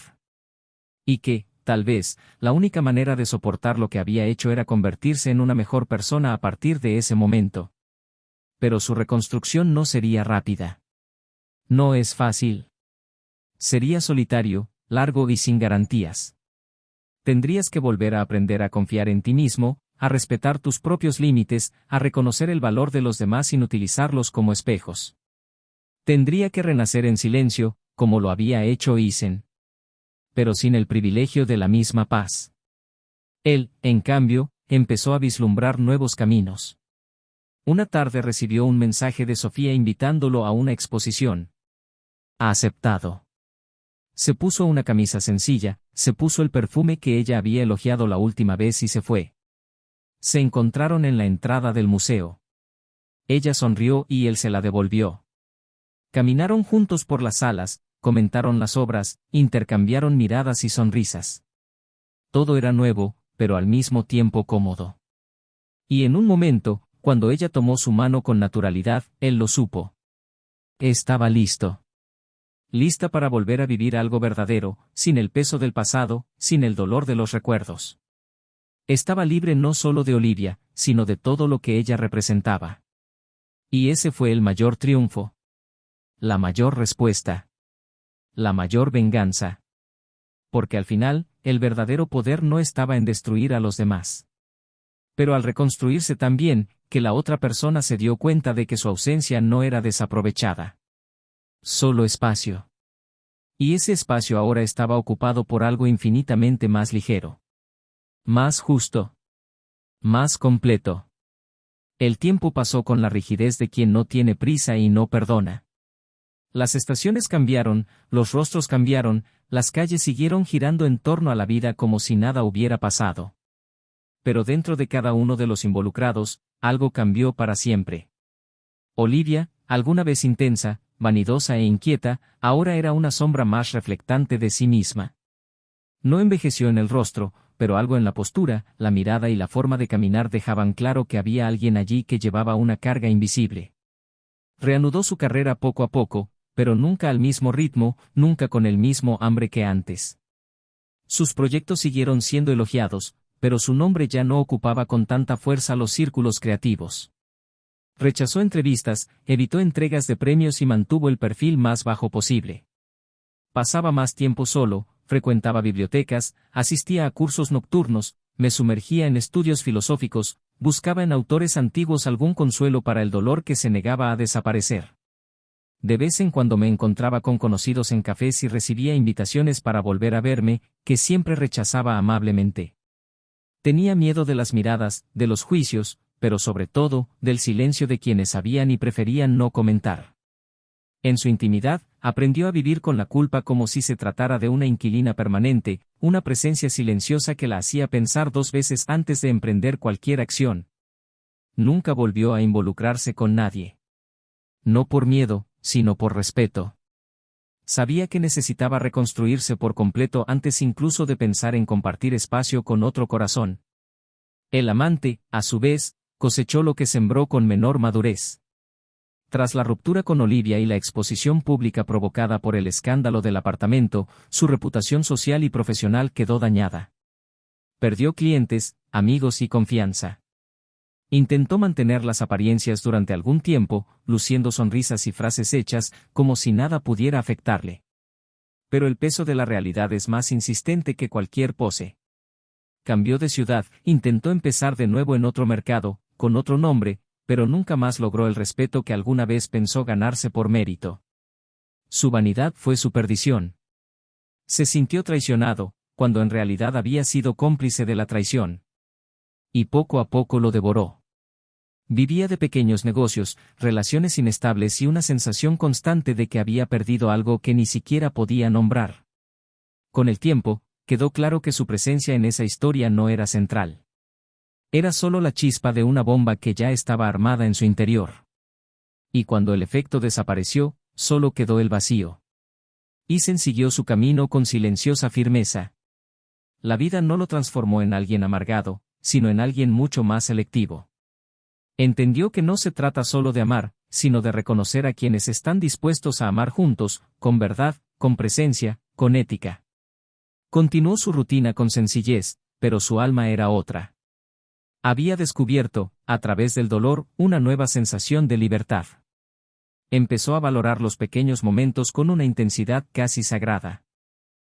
Y que, tal vez, la única manera de soportar lo que había hecho era convertirse en una mejor persona a partir de ese momento. Pero su reconstrucción no sería rápida. No es fácil. Sería solitario, largo y sin garantías. Tendrías que volver a aprender a confiar en ti mismo, a respetar tus propios límites, a reconocer el valor de los demás sin utilizarlos como espejos. Tendría que renacer en silencio, como lo había hecho Aizen. Pero sin el privilegio de la misma paz. Él, en cambio, empezó a vislumbrar nuevos caminos. Una tarde recibió un mensaje de Sofía invitándolo a una exposición. Ha aceptado. Se puso una camisa sencilla, se puso el perfume que ella había elogiado la última vez y se fue. Se encontraron en la entrada del museo. Ella sonrió y él se la devolvió. Caminaron juntos por las salas, comentaron las obras, intercambiaron miradas y sonrisas. Todo era nuevo, pero al mismo tiempo cómodo. Y en un momento, cuando ella tomó su mano con naturalidad, él lo supo. Estaba listo. Lista para volver a vivir algo verdadero, sin el peso del pasado, sin el dolor de los recuerdos. Estaba libre no solo de Olivia, sino de todo lo que ella representaba. Y ese fue el mayor triunfo. La mayor respuesta. La mayor venganza. Porque al final, el verdadero poder no estaba en destruir a los demás. Pero al reconstruirse también, que la otra persona se dio cuenta de que su ausencia no era desaprovechada. Solo espacio. Y ese espacio ahora estaba ocupado por algo infinitamente más ligero. Más justo. Más completo. El tiempo pasó con la rigidez de quien no tiene prisa y no perdona. Las estaciones cambiaron, los rostros cambiaron, las calles siguieron girando en torno a la vida como si nada hubiera pasado. Pero dentro de cada uno de los involucrados, algo cambió para siempre. Olivia, alguna vez intensa, vanidosa e inquieta, ahora era una sombra más reflectante de sí misma. No envejeció en el rostro, pero algo en la postura, la mirada y la forma de caminar dejaban claro que había alguien allí que llevaba una carga invisible. Reanudó su carrera poco a poco, pero nunca al mismo ritmo, nunca con el mismo hambre que antes. Sus proyectos siguieron siendo elogiados, pero su nombre ya no ocupaba con tanta fuerza los círculos creativos. Rechazó entrevistas, evitó entregas de premios y mantuvo el perfil más bajo posible. Pasaba más tiempo solo, frecuentaba bibliotecas, asistía a cursos nocturnos, me sumergía en estudios filosóficos, buscaba en autores antiguos algún consuelo para el dolor que se negaba a desaparecer. De vez en cuando me encontraba con conocidos en cafés y recibía invitaciones para volver a verme, que siempre rechazaba amablemente. Tenía miedo de las miradas, de los juicios, pero sobre todo, del silencio de quienes sabían y preferían no comentar. En su intimidad, aprendió a vivir con la culpa como si se tratara de una inquilina permanente, una presencia silenciosa que la hacía pensar 2 veces antes de emprender cualquier acción. Nunca volvió a involucrarse con nadie. No por miedo, sino por respeto. Sabía que necesitaba reconstruirse por completo antes incluso de pensar en compartir espacio con otro corazón. El amante, a su vez, cosechó lo que sembró con menor madurez. Tras la ruptura con Olivia y la exposición pública provocada por el escándalo del apartamento, su reputación social y profesional quedó dañada. Perdió clientes, amigos y confianza. Intentó mantener las apariencias durante algún tiempo, luciendo sonrisas y frases hechas, como si nada pudiera afectarle. Pero el peso de la realidad es más insistente que cualquier pose. Cambió de ciudad, intentó empezar de nuevo en otro mercado, con otro nombre, pero nunca más logró el respeto que alguna vez pensó ganarse por mérito. Su vanidad fue su perdición. Se sintió traicionado, cuando en realidad había sido cómplice de la traición. Y poco a poco lo devoró. Vivía de pequeños negocios, relaciones inestables y una sensación constante de que había perdido algo que ni siquiera podía nombrar. Con el tiempo, quedó claro que su presencia en esa historia no era central. Era solo la chispa de una bomba que ya estaba armada en su interior. Y cuando el efecto desapareció, solo quedó el vacío. Isen siguió su camino con silenciosa firmeza. La vida no lo transformó en alguien amargado, sino en alguien mucho más selectivo. Entendió que no se trata solo de amar, sino de reconocer a quienes están dispuestos a amar juntos, con verdad, con presencia, con ética. Continuó su rutina con sencillez, pero su alma era otra. Había descubierto, a través del dolor, una nueva sensación de libertad. Empezó a valorar los pequeños momentos con una intensidad casi sagrada.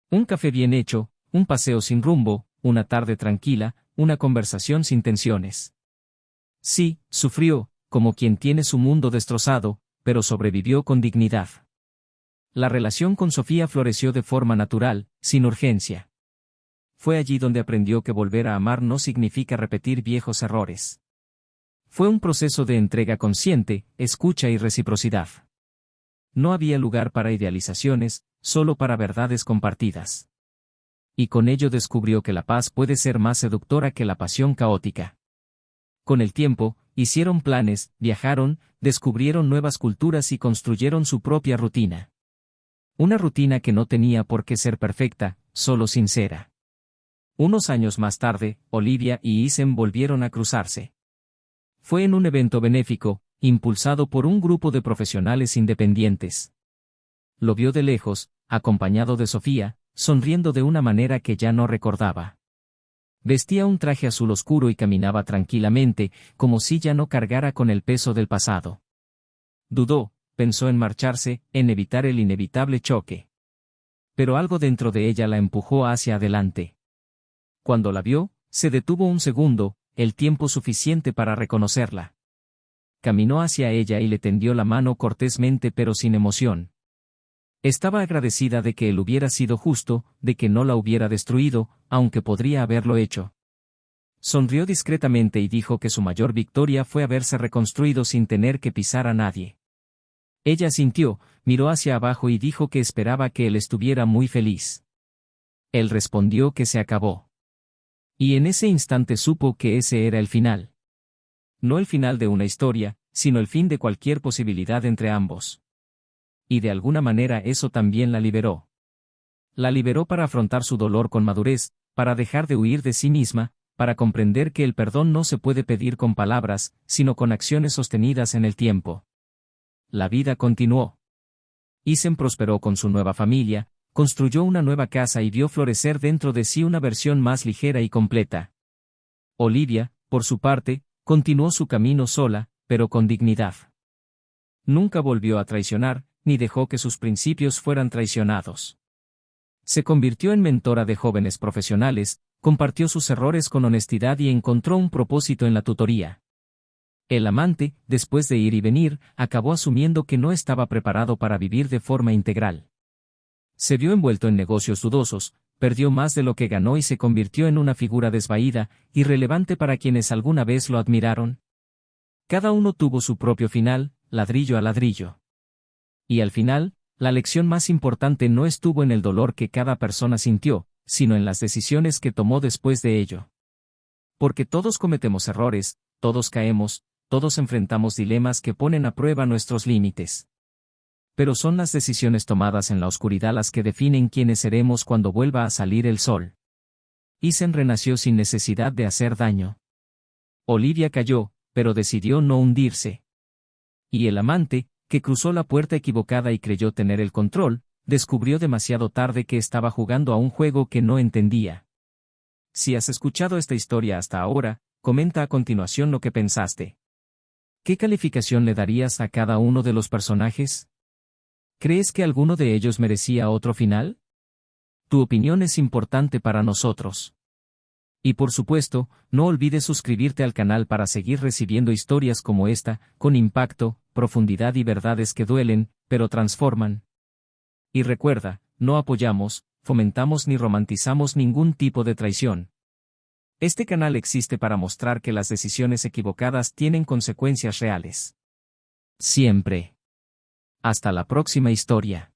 Un café bien hecho, un paseo sin rumbo, una tarde tranquila, una conversación sin tensiones. Sí, sufrió, como quien tiene su mundo destrozado, pero sobrevivió con dignidad. La relación con Sofía floreció de forma natural, sin urgencia. Fue allí donde aprendió que volver a amar no significa repetir viejos errores. Fue un proceso de entrega consciente, escucha y reciprocidad. No había lugar para idealizaciones, solo para verdades compartidas. Y con ello descubrió que la paz puede ser más seductora que la pasión caótica. Con el tiempo, hicieron planes, viajaron, descubrieron nuevas culturas y construyeron su propia rutina. Una rutina que no tenía por qué ser perfecta, solo sincera. Unos años más tarde, Olivia y Isen volvieron a cruzarse. Fue en un evento benéfico, impulsado por un grupo de profesionales independientes. Lo vio de lejos, acompañado de Sofía, sonriendo de una manera que ya no recordaba. Vestía un traje azul oscuro y caminaba tranquilamente, como si ya no cargara con el peso del pasado. Dudó, pensó en marcharse, en evitar el inevitable choque. Pero algo dentro de ella la empujó hacia adelante. Cuando la vio, se detuvo un segundo, el tiempo suficiente para reconocerla. Caminó hacia ella y le tendió la mano cortésmente pero sin emoción. Estaba agradecida de que él hubiera sido justo, de que no la hubiera destruido, aunque podría haberlo hecho. Sonrió discretamente y dijo que su mayor victoria fue haberse reconstruido sin tener que pisar a nadie. Ella sintió, miró hacia abajo y dijo que esperaba que él estuviera muy feliz. Él respondió que se acabó. Y en ese instante supo que ese era el final. No el final de una historia, sino el fin de cualquier posibilidad entre ambos. Y de alguna manera eso también la liberó. La liberó para afrontar su dolor con madurez, para dejar de huir de sí misma, para comprender que el perdón no se puede pedir con palabras, sino con acciones sostenidas en el tiempo. La vida continuó. Isen prosperó con su nueva familia, construyó una nueva casa y vio florecer dentro de sí una versión más ligera y completa. Olivia, por su parte, continuó su camino sola, pero con dignidad. Nunca volvió a traicionar, ni dejó que sus principios fueran traicionados. Se convirtió en mentora de jóvenes profesionales, compartió sus errores con honestidad y encontró un propósito en la tutoría. El amante, después de ir y venir, acabó asumiendo que no estaba preparado para vivir de forma integral. Se vio envuelto en negocios dudosos, perdió más de lo que ganó y se convirtió en una figura desvaída, irrelevante para quienes alguna vez lo admiraron. Cada uno tuvo su propio final, ladrillo a ladrillo. Y al final, la lección más importante no estuvo en el dolor que cada persona sintió, sino en las decisiones que tomó después de ello. Porque todos cometemos errores, todos caemos, todos enfrentamos dilemas que ponen a prueba nuestros límites. Pero son las decisiones tomadas en la oscuridad las que definen quiénes seremos cuando vuelva a salir el sol. Isen renació sin necesidad de hacer daño. Olivia cayó, pero decidió no hundirse. Y el amante, que cruzó la puerta equivocada y creyó tener el control, descubrió demasiado tarde que estaba jugando a un juego que no entendía. Si has escuchado esta historia hasta ahora, comenta a continuación lo que pensaste. ¿Qué calificación le darías a cada uno de los personajes? ¿Crees que alguno de ellos merecía otro final? Tu opinión es importante para nosotros. Y por supuesto, no olvides suscribirte al canal para seguir recibiendo historias como esta, con impacto, profundidad y verdades que duelen, pero transforman. Y recuerda, no apoyamos, fomentamos ni romantizamos ningún tipo de traición. Este canal existe para mostrar que las decisiones equivocadas tienen consecuencias reales. Siempre. Hasta la próxima historia.